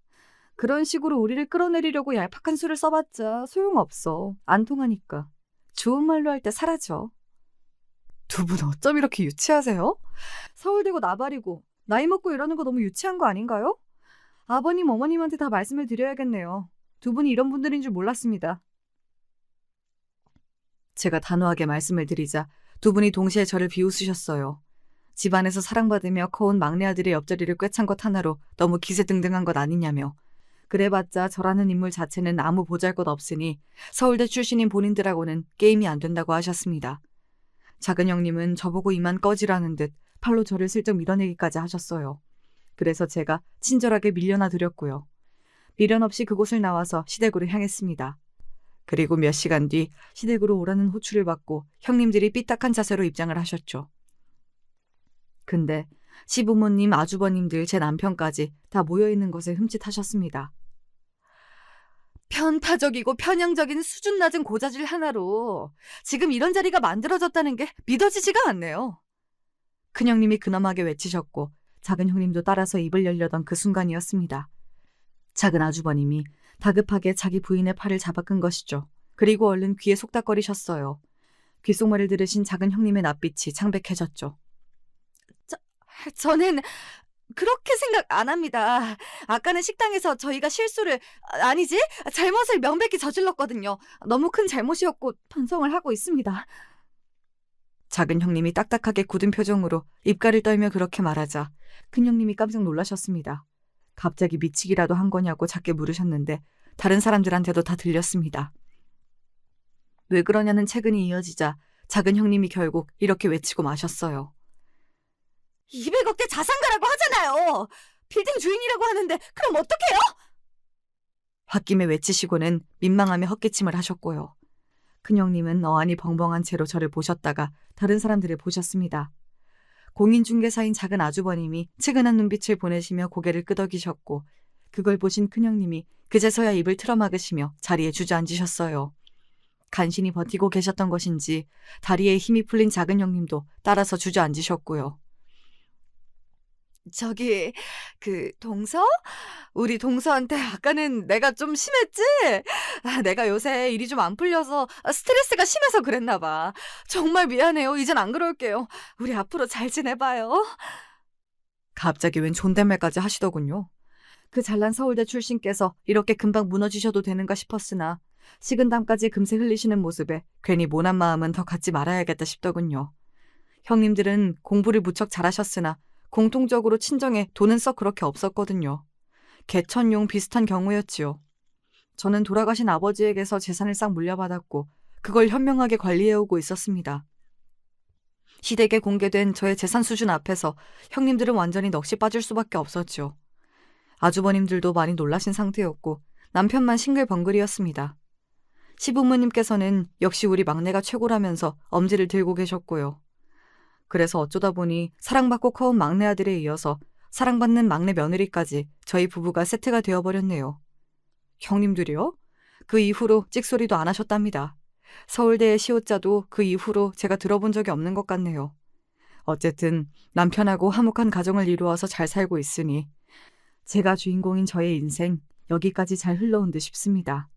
그런 식으로 우리를 끌어내리려고 얄팍한 수를 써봤자 소용없어. 안 통하니까. 좋은 말로 할 때 사라져. 두 분 어쩜 이렇게 유치하세요? 서울대고 나발이고 나이 먹고 이러는 거 너무 유치한 거 아닌가요? 아버님, 어머님한테 다 말씀을 드려야겠네요. 두 분이 이런 분들인 줄 몰랐습니다. 제가 단호하게 말씀을 드리자 두 분이 동시에 저를 비웃으셨어요. 집안에서 사랑받으며 커온 막내 아들의 옆자리를 꿰찬 것 하나로 너무 기세등등한 것 아니냐며. 그래봤자 저라는 인물 자체는 아무 보잘것 없으니 서울대 출신인 본인들하고는 게임이 안 된다고 하셨습니다. 작은 형님은 저보고 이만 꺼지라는 듯 팔로 저를 슬쩍 밀어내기까지 하셨어요. 그래서 제가 친절하게 밀려나 드렸고요. 미련 없이 그곳을 나와서 시댁으로 향했습니다. 그리고 몇 시간 뒤 시댁으로 오라는 호출을 받고 형님들이 삐딱한 자세로 입장을 하셨죠. 근데 시부모님, 아주버님들, 제 남편까지 다 모여있는 것에 흠칫하셨습니다. 편파적이고 편향적인 수준 낮은 고자질 하나로 지금 이런 자리가 만들어졌다는 게 믿어지지가 않네요. 큰형님이 근엄하게 외치셨고 작은 형님도 따라서 입을 열려던 그 순간이었습니다. 작은 아주버님이 다급하게 자기 부인의 팔을 잡아 끈 것이죠. 그리고 얼른 귀에 속닥거리셨어요. 귓속말을 들으신 작은 형님의 낯빛이 창백해졌죠. 저는 그렇게 생각 안 합니다. 아까는 식당에서 저희가 실수를, 아니지, 잘못을 명백히 저질렀거든요. 너무 큰 잘못이었고 반성을 하고 있습니다. 작은 형님이 딱딱하게 굳은 표정으로 입가를 떨며 그렇게 말하자 큰 형님이 깜짝 놀라셨습니다. 갑자기 미치기라도 한 거냐고 작게 물으셨는데 다른 사람들한테도 다 들렸습니다. 왜 그러냐는 채근이 이어지자 작은 형님이 결국 이렇게 외치고 마셨어요. 200억대 자산가라고 하잖아요. 빌딩 주인이라고 하는데 그럼 어떡해요? 홧김에 외치시고는 민망하며 헛기침을 하셨고요. 큰형님은 어안이 벙벙한 채로 저를 보셨다가 다른 사람들을 보셨습니다. 공인중개사인 작은 아주버님이 측은한 눈빛을 보내시며 고개를 끄덕이셨고 그걸 보신 큰형님이 그제서야 입을 틀어막으시며 자리에 주저앉으셨어요. 간신히 버티고 계셨던 것인지 다리에 힘이 풀린 작은 형님도 따라서 주저앉으셨고요. 저기, 동서? 우리 동서한테 아까는 내가 좀 심했지? 내가 요새 일이 좀 안 풀려서 스트레스가 심해서 그랬나 봐. 정말 미안해요. 이젠 안 그럴게요. 우리 앞으로 잘 지내봐요. 갑자기 웬 존댓말까지 하시더군요. 그 잘난 서울대 출신께서 이렇게 금방 무너지셔도 되는가 싶었으나 식은땀까지 금세 흘리시는 모습에 괜히 모난 마음은 더 갖지 말아야겠다 싶더군요. 형님들은 공부를 무척 잘하셨으나 공통적으로 친정에 돈은 썩 그렇게 없었거든요. 개천용 비슷한 경우였지요. 저는 돌아가신 아버지에게서 재산을 싹 물려받았고 그걸 현명하게 관리해오고 있었습니다. 시댁에 공개된 저의 재산 수준 앞에서 형님들은 완전히 넋이 빠질 수밖에 없었죠. 아주버님들도 많이 놀라신 상태였고 남편만 싱글벙글이었습니다. 시부모님께서는 역시 우리 막내가 최고라면서 엄지를 들고 계셨고요. 그래서 어쩌다 보니 사랑받고 커온 막내 아들에 이어서 사랑받는 막내 며느리까지 저희 부부가 세트가 되어버렸네요. 형님들이요? 그 이후로 찍소리도 안 하셨답니다. 서울대의 시옷자도 그 이후로 제가 들어본 적이 없는 것 같네요. 어쨌든 남편하고 화목한 가정을 이루어서 잘 살고 있으니 제가 주인공인 저의 인생 여기까지 잘 흘러온 듯 싶습니다.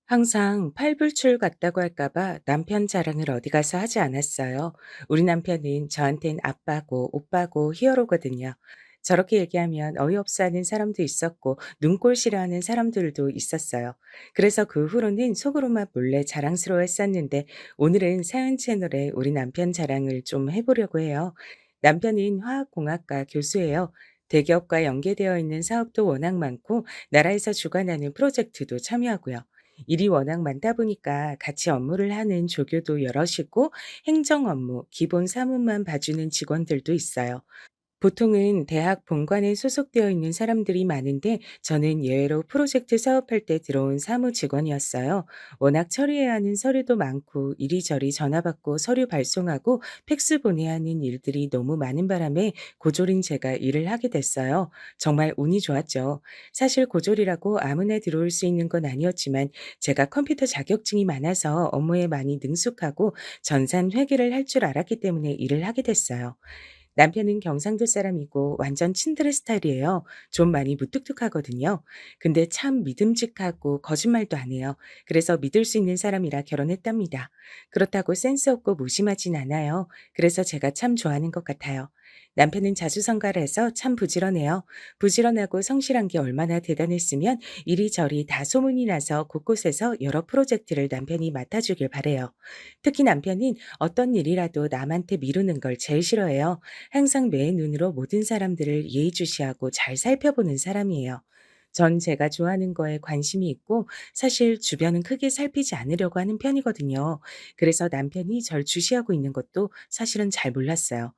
항상 팔불출 같다고 할까봐 남편 자랑을 어디 가서 하지 않았어요. 우리 남편은 저한텐 아빠고 오빠고 히어로거든요. 저렇게 얘기하면 어이없어 하는 사람도 있었고 눈꼴 싫어하는 사람들도 있었어요. 그래서 그 후로는 속으로만 몰래 자랑스러워 했었는데 오늘은 사연 채널에 우리 남편 자랑을 좀 해보려고 해요. 남편은 화학공학과 교수예요. 대기업과 연계되어 있는 사업도 워낙 많고 나라에서 주관하는 프로젝트도 참여하고요. 일이 워낙 많다 보니까 같이 업무를 하는 조교도 여럿이고 행정 업무, 기본 사무만 봐주는 직원들도 있어요. 보통은 대학 본관에 소속되어 있는 사람들이 많은데 저는 예외로 프로젝트 사업할 때 들어온 사무 직원이었어요. 워낙 처리해야 하는 서류도 많고 이리저리 전화 받고 서류 발송하고 팩스 보내야 하는 일들이 너무 많은 바람에 고졸인 제가 일을 하게 됐어요. 정말 운이 좋았죠. 사실 고졸이라고 아무나 들어올 수 있는 건 아니었지만 제가 컴퓨터 자격증이 많아서 업무에 많이 능숙하고 전산 회계를 할 줄 알았기 때문에 일을 하게 됐어요. 남편은 경상도 사람이고 완전 친드레 스타일이에요. 좀 많이 무뚝뚝하거든요. 근데 참 믿음직하고 거짓말도 안 해요. 그래서 믿을 수 있는 사람이라 결혼했답니다. 그렇다고 센스 없고 무심하진 않아요. 그래서 제가 참 좋아하는 것 같아요. 남편은 자수성가해서 참 부지런해요. 부지런하고 성실한 게 얼마나 대단했으면 이리저리 다 소문이 나서 곳곳에서 여러 프로젝트를 남편이 맡아주길 바래요. 특히 남편은 어떤 일이라도 남한테 미루는 걸 제일 싫어해요. 항상 매의 눈으로 모든 사람들을 예의주시하고 잘 살펴보는 사람이에요. 전 제가 좋아하는 거에 관심이 있고 사실 주변은 크게 살피지 않으려고 하는 편이거든요. 그래서 남편이 절 주시하고 있는 것도 사실은 잘 몰랐어요.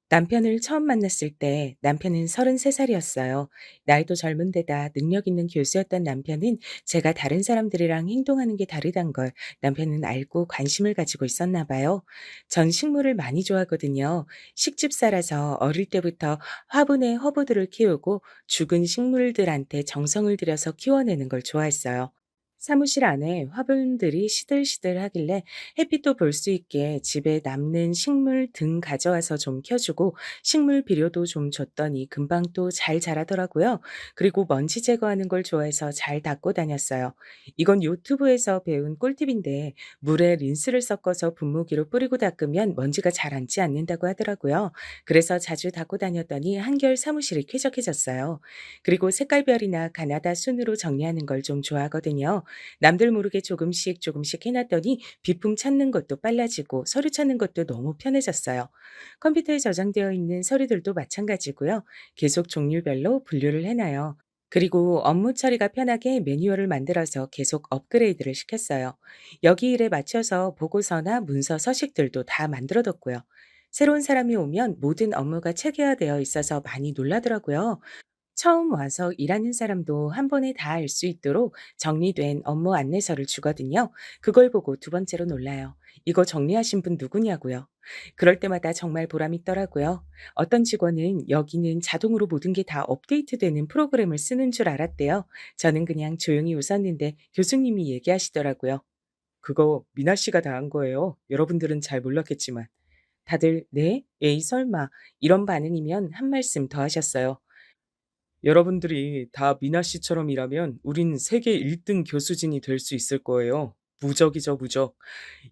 남편을 처음 만났을 때 남편은 33살이었어요. 나이도 젊은 데다 능력 있는 교수였던 남편은 제가 다른 사람들이랑 행동하는 게 다르단 걸 남편은 알고 관심을 가지고 있었나 봐요. 전 식물을 많이 좋아하거든요. 식집사라서 어릴 때부터 화분에 허브들을 키우고 죽은 식물들한테 정성을 들여서 키워내는 걸 좋아했어요. 사무실 안에 화분들이 시들시들하길래 햇빛도 볼 수 있게 집에 남는 식물 등 가져와서 좀 켜주고 식물 비료도 좀 줬더니 금방 또 잘 자라더라고요. 그리고 먼지 제거하는 걸 좋아해서 잘 닦고 다녔어요. 이건 유튜브에서 배운 꿀팁인데 물에 린스를 섞어서 분무기로 뿌리고 닦으면 먼지가 잘 앉지 않는다고 하더라고요. 그래서 자주 닦고 다녔더니 한결 사무실이 쾌적해졌어요. 그리고 색깔별이나 가나다 순으로 정리하는 걸 좀 좋아하거든요. 남들 모르게 조금씩 조금씩 해놨더니 비품 찾는 것도 빨라지고 서류 찾는 것도 너무 편해졌어요. 컴퓨터에 저장되어 있는 서류들도 마찬가지고요. 계속 종류별로 분류를 해놔요. 그리고 업무 처리가 편하게 매뉴얼을 만들어서 계속 업그레이드를 시켰어요. 여기 일에 맞춰서 보고서나 문서 서식들도 다 만들어뒀고요. 새로운 사람이 오면 모든 업무가 체계화되어 있어서 많이 놀라더라고요. 처음 와서 일하는 사람도 한 번에 다 알 수 있도록 정리된 업무 안내서를 주거든요. 그걸 보고 두 번째로 놀라요. 이거 정리하신 분 누구냐고요. 그럴 때마다 정말 보람 있더라고요. 어떤 직원은 여기는 자동으로 모든 게 다 업데이트되는 프로그램을 쓰는 줄 알았대요. 저는 그냥 조용히 웃었는데 교수님이 얘기하시더라고요. 그거 미나 씨가 다 한 거예요. 여러분들은 잘 몰랐겠지만. 다들 네? 에이 설마 이런 반응이면 한 말씀 더 하셨어요. 여러분들이 다 미나 씨처럼 일하면 우린 세계 1등 교수진이 될 수 있을 거예요. 무적이죠, 무적.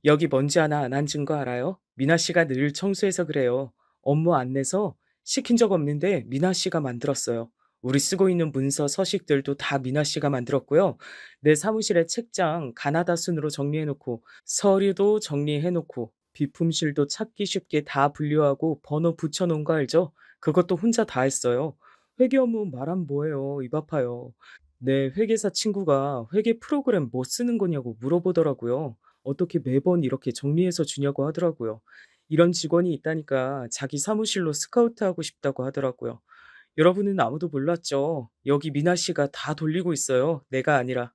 여기 먼지 하나 안 앉은 거 알아요? 미나 씨가 늘 청소해서 그래요. 업무 안내서 시킨 적 없는데 미나 씨가 만들었어요. 우리 쓰고 있는 문서 서식들도 다 미나 씨가 만들었고요. 내 사무실의 책장 가나다 순으로 정리해 놓고 서류도 정리해 놓고 비품실도 찾기 쉽게 다 분류하고 번호 붙여 놓은 거 알죠? 그것도 혼자 다 했어요. 회계 업무 말하면 뭐해요. 입 아파요. 내 회계사 친구가 회계 프로그램 뭐 쓰는 거냐고 물어보더라고요. 어떻게 매번 이렇게 정리해서 주냐고 하더라고요. 이런 직원이 있다니까 자기 사무실로 스카우트하고 싶다고 하더라고요. 여러분은 아무도 몰랐죠. 여기 미나 씨가 다 돌리고 있어요. 내가 아니라.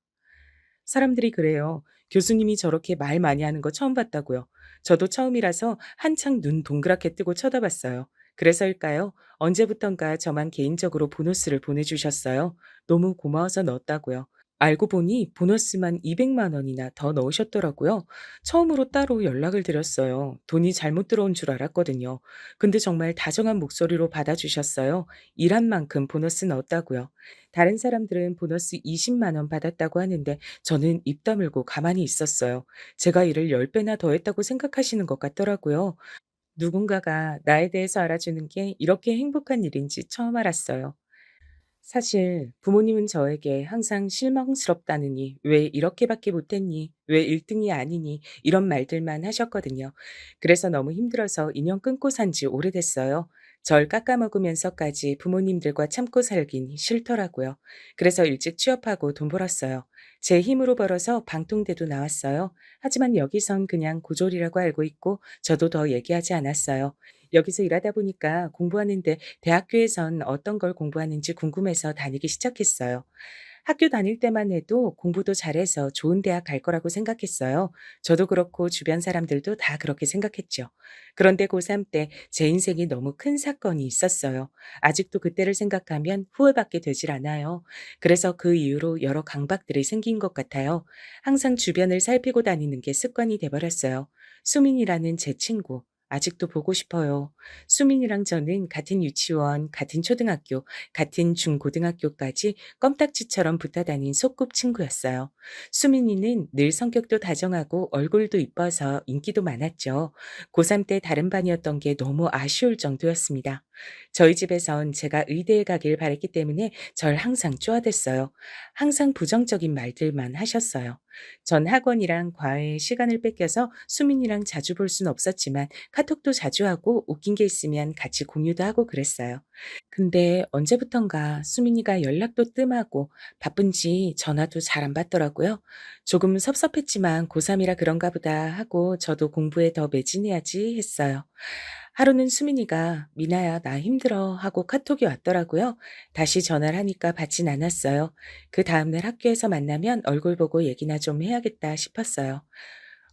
사람들이 그래요. 교수님이 저렇게 말 많이 하는 거 처음 봤다고요. 저도 처음이라서 한창 눈 동그랗게 뜨고 쳐다봤어요. 그래서일까요? 언제부턴가 저만 개인적으로 보너스를 보내주셨어요. 너무 고마워서 넣었다고요. 알고 보니 보너스만 200만 원이나 더 넣으셨더라고요. 처음으로 따로 연락을 드렸어요. 돈이 잘못 들어온 줄 알았거든요. 근데 정말 다정한 목소리로 받아주셨어요. 일한 만큼 보너스 넣었다고요. 다른 사람들은 보너스 20만 원 받았다고 하는데 저는 입 다물고 가만히 있었어요. 제가 일을 10배나 더 했다고 생각하시는 것 같더라고요. 누군가가 나에 대해서 알아주는 게 이렇게 행복한 일인지 처음 알았어요. 사실 부모님은 저에게 항상 실망스럽다느니, 왜 이렇게밖에 못했니, 왜 1등이 아니니, 이런 말들만 하셨거든요. 그래서 너무 힘들어서 인연 끊고 산지 오래됐어요. 절 깎아먹으면서까지 부모님들과 참고 살긴 싫더라고요. 그래서 일찍 취업하고 돈 벌었어요. 제 힘으로 벌어서 방통대도 나왔어요. 하지만 여기선 그냥 고졸이라고 알고 있고 저도 더 얘기하지 않았어요. 여기서 일하다 보니까 공부하는데 대학교에선 어떤 걸 공부하는지 궁금해서 다니기 시작했어요. 학교 다닐 때만 해도 공부도 잘해서 좋은 대학 갈 거라고 생각했어요. 저도 그렇고 주변 사람들도 다 그렇게 생각했죠. 그런데 고3 때 제 인생이 너무 큰 사건이 있었어요. 아직도 그때를 생각하면 후회밖에 되질 않아요. 그래서 그 이후로 여러 강박들이 생긴 것 같아요. 항상 주변을 살피고 다니는 게 습관이 돼버렸어요. 수민이라는 제 친구. 아직도 보고 싶어요. 수민이랑 저는 같은 유치원, 같은 초등학교, 같은 중고등학교까지 껌딱지처럼 붙어 다닌 소꿉친구였어요. 수민이는 늘 성격도 다정하고 얼굴도 이뻐서 인기도 많았죠. 고3 때 다른 반이었던 게 너무 아쉬울 정도였습니다. 저희 집에선 제가 의대에 가길 바랬기 때문에 절 항상 쪼아댔어요. 항상 부정적인 말들만 하셨어요. 전 학원이랑 과외에 시간을 뺏겨서 수민이랑 자주 볼 순 없었지만 카톡도 자주 하고 웃긴 게 있으면 같이 공유도 하고 그랬어요. 근데 언제부턴가 수민이가 연락도 뜸하고 바쁜지 전화도 잘 안 받더라고요. 조금 섭섭했지만 고3이라 그런가 보다 하고 저도 공부에 더 매진해야지 했어요. 하루는 수민이가 미나야 나 힘들어 하고 카톡이 왔더라고요. 다시 전화를 하니까 받진 않았어요. 그 다음날 학교에서 만나면 얼굴 보고 얘기나 좀 해야겠다 싶었어요.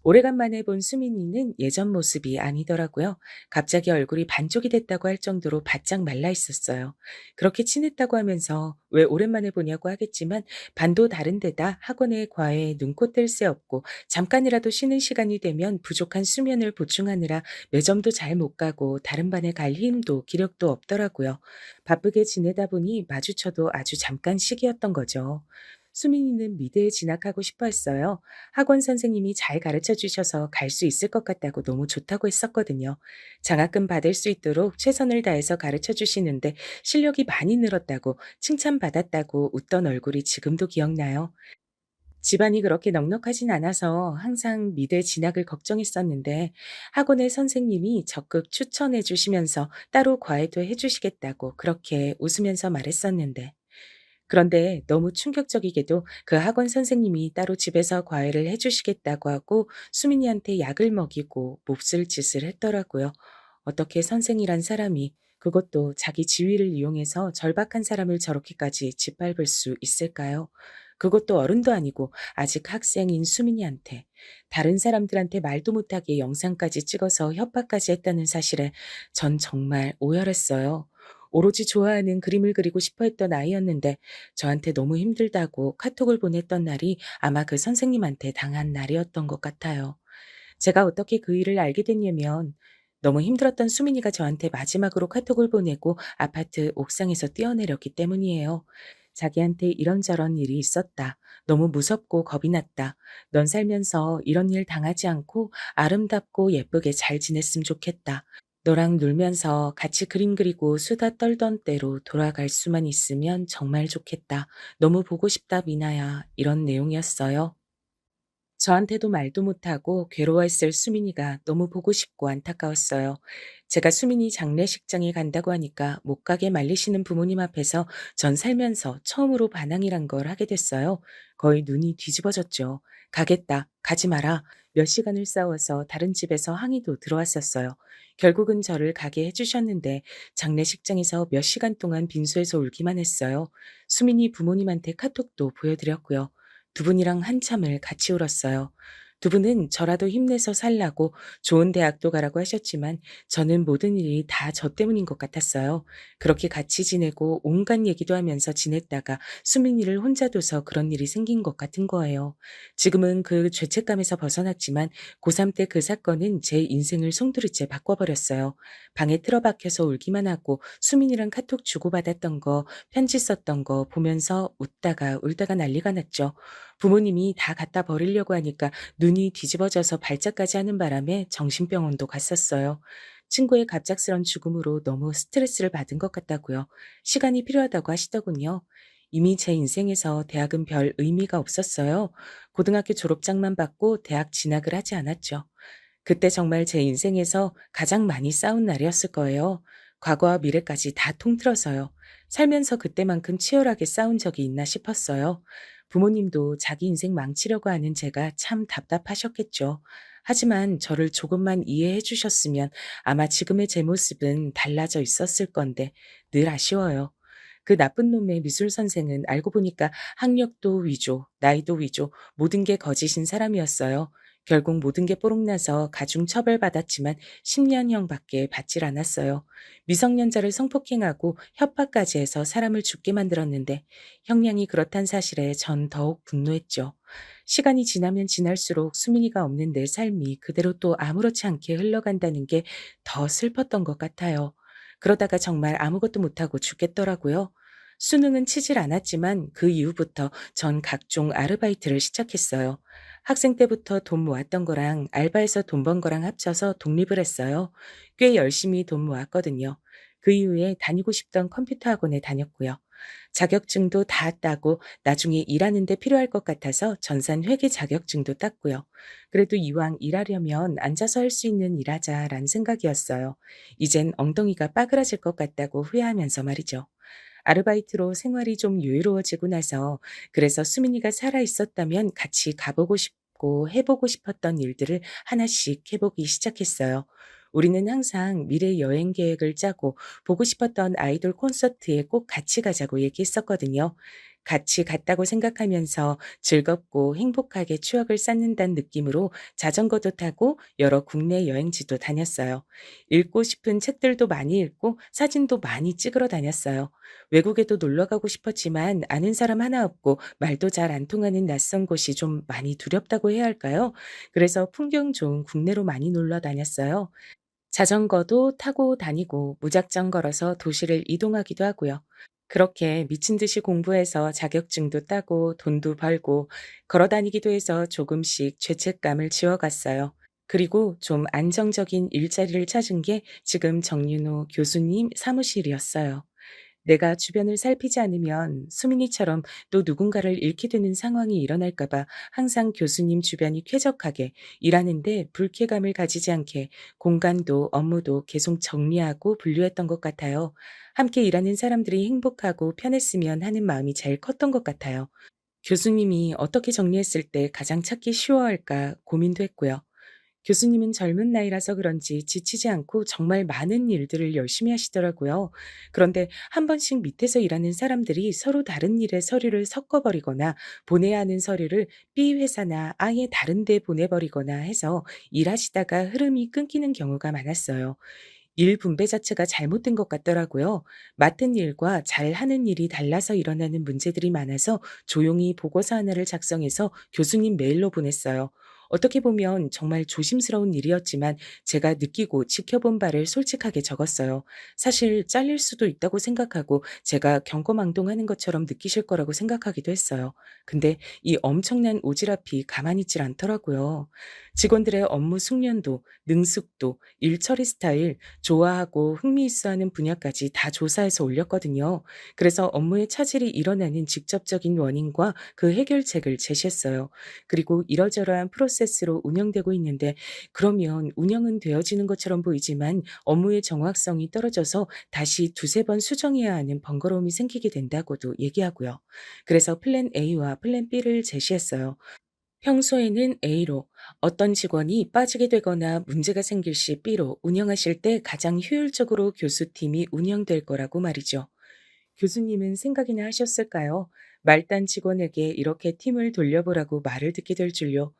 오래간만에 본 수민이는 예전 모습이 아니더라고요. 갑자기 얼굴이 반쪽이 됐다고 할 정도로 바짝 말라 있었어요. 그렇게 친했다고 하면서 왜 오랜만에 보냐고 하겠지만 반도 다른 데다 학원에 과외에 눈코 뜰 새 없고 잠깐이라도 쉬는 시간이 되면 부족한 수면을 보충하느라 매점도 잘 못 가고 다른 반에 갈 힘도 기력도 없더라고요. 바쁘게 지내다 보니 마주쳐도 아주 잠깐씩이었던 거죠. 수민이는 미대에 진학하고 싶어 했어요. 학원 선생님이 잘 가르쳐 주셔서 갈 수 있을 것 같다고 너무 좋다고 했었거든요. 장학금 받을 수 있도록 최선을 다해서 가르쳐 주시는데 실력이 많이 늘었다고 칭찬받았다고 웃던 얼굴이 지금도 기억나요. 집안이 그렇게 넉넉하진 않아서 항상 미대 진학을 걱정했었는데 학원의 선생님이 적극 추천해 주시면서 따로 과외도 해 주시겠다고 그렇게 웃으면서 말했었는데 그런데 너무 충격적이게도 그 학원 선생님이 따로 집에서 과외를 해 주시겠다고 하고 수민이한테 약을 먹이고 몹쓸 짓을 했더라고요. 어떻게 선생이란 사람이 그것도 자기 지위를 이용해서 절박한 사람을 저렇게까지 짓밟을 수 있을까요? 그것도 어른도 아니고 아직 학생인 수민이한테 다른 사람들한테 말도 못하게 영상까지 찍어서 협박까지 했다는 사실에 전 정말 오열했어요. 오로지 좋아하는 그림을 그리고 싶어 했던 아이였는데 저한테 너무 힘들다고 카톡을 보냈던 날이 아마 그 선생님한테 당한 날이었던 것 같아요. 제가 어떻게 그 일을 알게 됐냐면 너무 힘들었던 수민이가 저한테 마지막으로 카톡을 보내고 아파트 옥상에서 뛰어내렸기 때문이에요. 자기한테 이런저런 일이 있었다. 너무 무섭고 겁이 났다. 넌 살면서 이런 일 당하지 않고 아름답고 예쁘게 잘 지냈으면 좋겠다. 너랑 놀면서 같이 그림 그리고 수다 떨던 때로 돌아갈 수만 있으면 정말 좋겠다. 너무 보고 싶다, 미나야. 이런 내용이었어요. 저한테도 말도 못하고 괴로워했을 수민이가 너무 보고 싶고 안타까웠어요. 제가 수민이 장례식장에 간다고 하니까 못 가게 말리시는 부모님 앞에서 전 살면서 처음으로 반항이란 걸 하게 됐어요. 거의 눈이 뒤집어졌죠. 가겠다, 가지 마라. 몇 시간을 싸워서 다른 집에서 항의도 들어왔었어요. 결국은 저를 가게 해주셨는데 장례식장에서 몇 시간 동안 빈소에서 울기만 했어요. 수민이 부모님한테 카톡도 보여드렸고요. 두 분이랑 한참을 같이 울었어요. 두 분은 저라도 힘내서 살라고 좋은 대학도 가라고 하셨지만 저는 모든 일이 다 저 때문인 것 같았어요. 그렇게 같이 지내고 온갖 얘기도 하면서 지냈다가 수민이를 혼자 둬서 그런 일이 생긴 것 같은 거예요. 지금은 그 죄책감에서 벗어났지만 고3 때 그 사건은 제 인생을 송두리째 바꿔버렸어요. 방에 틀어박혀서 울기만 하고 수민이랑 카톡 주고받았던 거, 편지 썼던 거 보면서 웃다가 울다가 난리가 났죠. 부모님이 다 갖다 버리려고 하니까 눈이 뒤집어져서 발작까지 하는 바람에 정신병원도 갔었어요. 친구의 갑작스런 죽음으로 너무 스트레스를 받은 것 같다고요. 시간이 필요하다고 하시더군요. 이미 제 인생에서 대학은 별 의미가 없었어요. 고등학교 졸업장만 받고 대학 진학을 하지 않았죠. 그때 정말 제 인생에서 가장 많이 싸운 날이었을 거예요. 과거와 미래까지 다 통틀어서요. 살면서 그때만큼 치열하게 싸운 적이 있나 싶었어요. 부모님도 자기 인생 망치려고 하는 제가 참 답답하셨겠죠. 하지만 저를 조금만 이해해 주셨으면 아마 지금의 제 모습은 달라져 있었을 건데 늘 아쉬워요. 그 나쁜 놈의 미술 선생은 알고 보니까 학력도 위조, 나이도 위조, 모든 게 거짓인 사람이었어요. 결국 모든 게 뽀록나서 가중 처벌받았지만 10년형밖에 받질 않았어요. 미성년자를 성폭행하고 협박까지 해서 사람을 죽게 만들었는데 형량이 그렇단 사실에 전 더욱 분노했죠. 시간이 지나면 지날수록 수민이가 없는 내 삶이 그대로 또 아무렇지 않게 흘러간다는 게 더 슬펐던 것 같아요. 그러다가 정말 아무것도 못하고 죽겠더라고요. 수능은 치질 않았지만 그 이후부터 전 각종 아르바이트를 시작했어요. 학생 때부터 돈 모았던 거랑 알바해서 돈 번 거랑 합쳐서 독립을 했어요. 꽤 열심히 돈 모았거든요. 그 이후에 다니고 싶던 컴퓨터 학원에 다녔고요. 자격증도 다 따고 나중에 일하는 데 필요할 것 같아서 전산 회계 자격증도 땄고요. 그래도 이왕 일하려면 앉아서 할 수 있는 일하자란 생각이었어요. 이젠 엉덩이가 빠그라질 것 같다고 후회하면서 말이죠. 아르바이트로 생활이 좀 여유로워지고 나서 그래서 수민이가 살아 있었다면 같이 가보고 싶고 해보고 싶었던 일들을 하나씩 해보기 시작했어요. 우리는 항상 미래 여행 계획을 짜고 보고 싶었던 아이돌 콘서트에 꼭 같이 가자고 얘기했었거든요. 같이 갔다고 생각하면서 즐겁고 행복하게 추억을 쌓는다는 느낌으로 자전거도 타고 여러 국내 여행지도 다녔어요. 읽고 싶은 책들도 많이 읽고 사진도 많이 찍으러 다녔어요. 외국에도 놀러 가고 싶었지만 아는 사람 하나 없고 말도 잘 안 통하는 낯선 곳이 좀 많이 두렵다고 해야 할까요? 그래서 풍경 좋은 국내로 많이 놀러 다녔어요. 자전거도 타고 다니고 무작정 걸어서 도시를 이동하기도 하고요. 그렇게 미친 듯이 공부해서 자격증도 따고 돈도 벌고 걸어 다니기도 해서 조금씩 죄책감을 지워갔어요. 그리고 좀 안정적인 일자리를 찾은 게 지금 정윤호 교수님 사무실이었어요. 내가 주변을 살피지 않으면 수민이처럼 또 누군가를 잃게 되는 상황이 일어날까 봐 항상 교수님 주변이 쾌적하게 일하는데 불쾌감을 가지지 않게 공간도 업무도 계속 정리하고 분류했던 것 같아요. 함께 일하는 사람들이 행복하고 편했으면 하는 마음이 제일 컸던 것 같아요. 교수님이 어떻게 정리했을 때 가장 찾기 쉬워할까 고민도 했고요. 교수님은 젊은 나이라서 그런지 지치지 않고 정말 많은 일들을 열심히 하시더라고요. 그런데 한 번씩 밑에서 일하는 사람들이 서로 다른 일에 서류를 섞어버리거나 보내야 하는 서류를 B 회사나 아예 다른 데 보내버리거나 해서 일하시다가 흐름이 끊기는 경우가 많았어요. 일 분배 자체가 잘못된 것 같더라고요. 맡은 일과 잘하는 일이 달라서 일어나는 문제들이 많아서 조용히 보고서 하나를 작성해서 교수님 메일로 보냈어요. 어떻게 보면 정말 조심스러운 일이었지만 제가 느끼고 지켜본 바를 솔직하게 적었어요. 사실 잘릴 수도 있다고 생각하고 제가 경거망동하는 것처럼 느끼실 거라고 생각하기도 했어요. 근데 이 엄청난 오지랖이 가만히 있질 않더라고요. 직원들의 업무 숙련도, 능숙도, 일 처리 스타일, 좋아하고 흥미있어하는 분야까지 다 조사해서 올렸거든요. 그래서 업무에 차질이 일어나는 직접적인 원인과 그 해결책을 제시했어요. 그리고 이러저러한 프로세스로 운영되고 있는데 그러면 운영은 되어지는 것처럼 보이지만 업무의 정확성이 떨어져서 다시 두세 번 수정해야 하는 번거로움이 생기게 된다고도 얘기하고요. 그래서 플랜 A와 플랜 B를 제시했어요. 평소에는 A로, 어떤 직원이 빠지게 되거나 문제가 생길 시 B로 운영하실 때 가장 효율적으로 교수팀이 운영될 거라고 말이죠. 교수님은 생각이나 하셨을까요? 말단 직원에게 이렇게 팀을 돌려보라고 말을 듣게 될 줄요.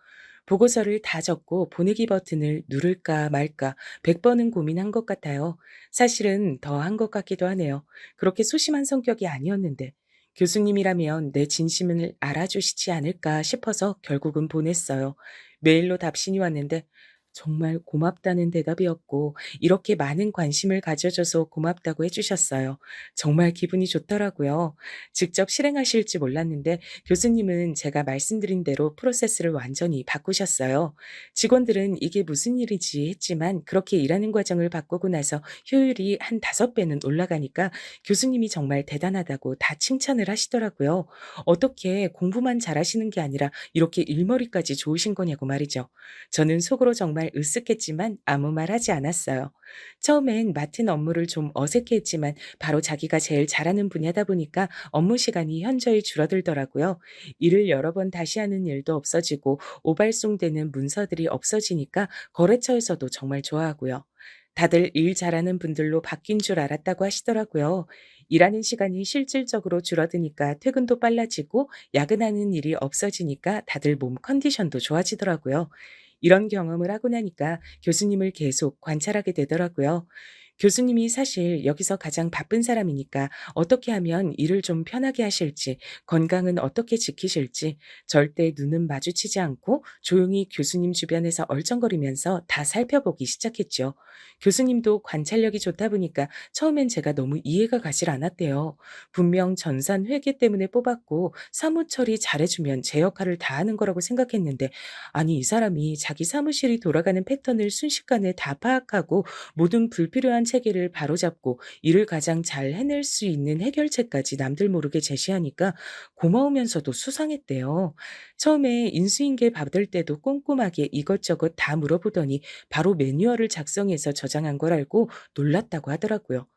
보고서를 다 적고 보내기 버튼을 누를까 말까 100번은 고민한 것 같아요. 사실은 더 한 것 같기도 하네요. 그렇게 소심한 성격이 아니었는데 교수님이라면 내 진심을 알아주시지 않을까 싶어서 결국은 보냈어요. 메일로 답신이 왔는데 정말 고맙다는 대답이었고 이렇게 많은 관심을 가져줘서 고맙다고 해주셨어요. 정말 기분이 좋더라고요. 직접 실행하실지 몰랐는데 교수님은 제가 말씀드린 대로 프로세스를 완전히 바꾸셨어요. 직원들은 이게 무슨 일이지 했지만 그렇게 일하는 과정을 바꾸고 나서 효율이 한 5배는 올라가니까 교수님이 정말 대단하다고 다 칭찬을 하시더라고요. 어떻게 공부만 잘하시는 게 아니라 이렇게 일머리까지 좋으신 거냐고 말이죠. 저는 속으로 정말 정말 으쓱했지만 아무 말 하지 않았어요. 처음엔 맡은 업무를 좀 어색해했지만 바로 자기가 제일 잘하는 분야다 보니까 업무 시간이 현저히 줄어들더라고요. 일을 여러 번 다시 하는 일도 없어지고 오발송되는 문서들이 없어지니까 거래처에서도 정말 좋아하고요. 다들 일 잘하는 분들로 바뀐 줄 알았다고 하시더라고요. 일하는 시간이 실질적으로 줄어드니까 퇴근도 빨라지고 야근하는 일이 없어지니까 다들 몸 컨디션도 좋아지더라고요. 이런 경험을 하고 나니까 교수님을 계속 관찰하게 되더라고요. 교수님이 사실 여기서 가장 바쁜 사람이니까 어떻게 하면 일을 좀 편하게 하실지, 건강은 어떻게 지키실지 절대 눈은 마주치지 않고 조용히 교수님 주변에서 얼쩡거리면서 다 살펴보기 시작했죠. 교수님도 관찰력이 좋다 보니까 처음엔 제가 너무 이해가 가질 않았대요. 분명 전산 회계 때문에 뽑았고 사무 처리 잘해주면 제 역할을 다 하는 거라고 생각했는데, 아니 이 사람이 자기 사무실이 돌아가는 패턴을 순식간에 다 파악하고 모든 불필요한 체계를 바로잡고 일을 가장 잘 해낼 수 있는 해결책까지 남들 모르게 제시하니까 고마우면서도 수상했대요. 처음에 인수인계 받을 때도 꼼꼼하게 이것저것 다 물어보더니 바로 매뉴얼을 작성해서 저장한 걸 알고 놀랐다고 하더라고요.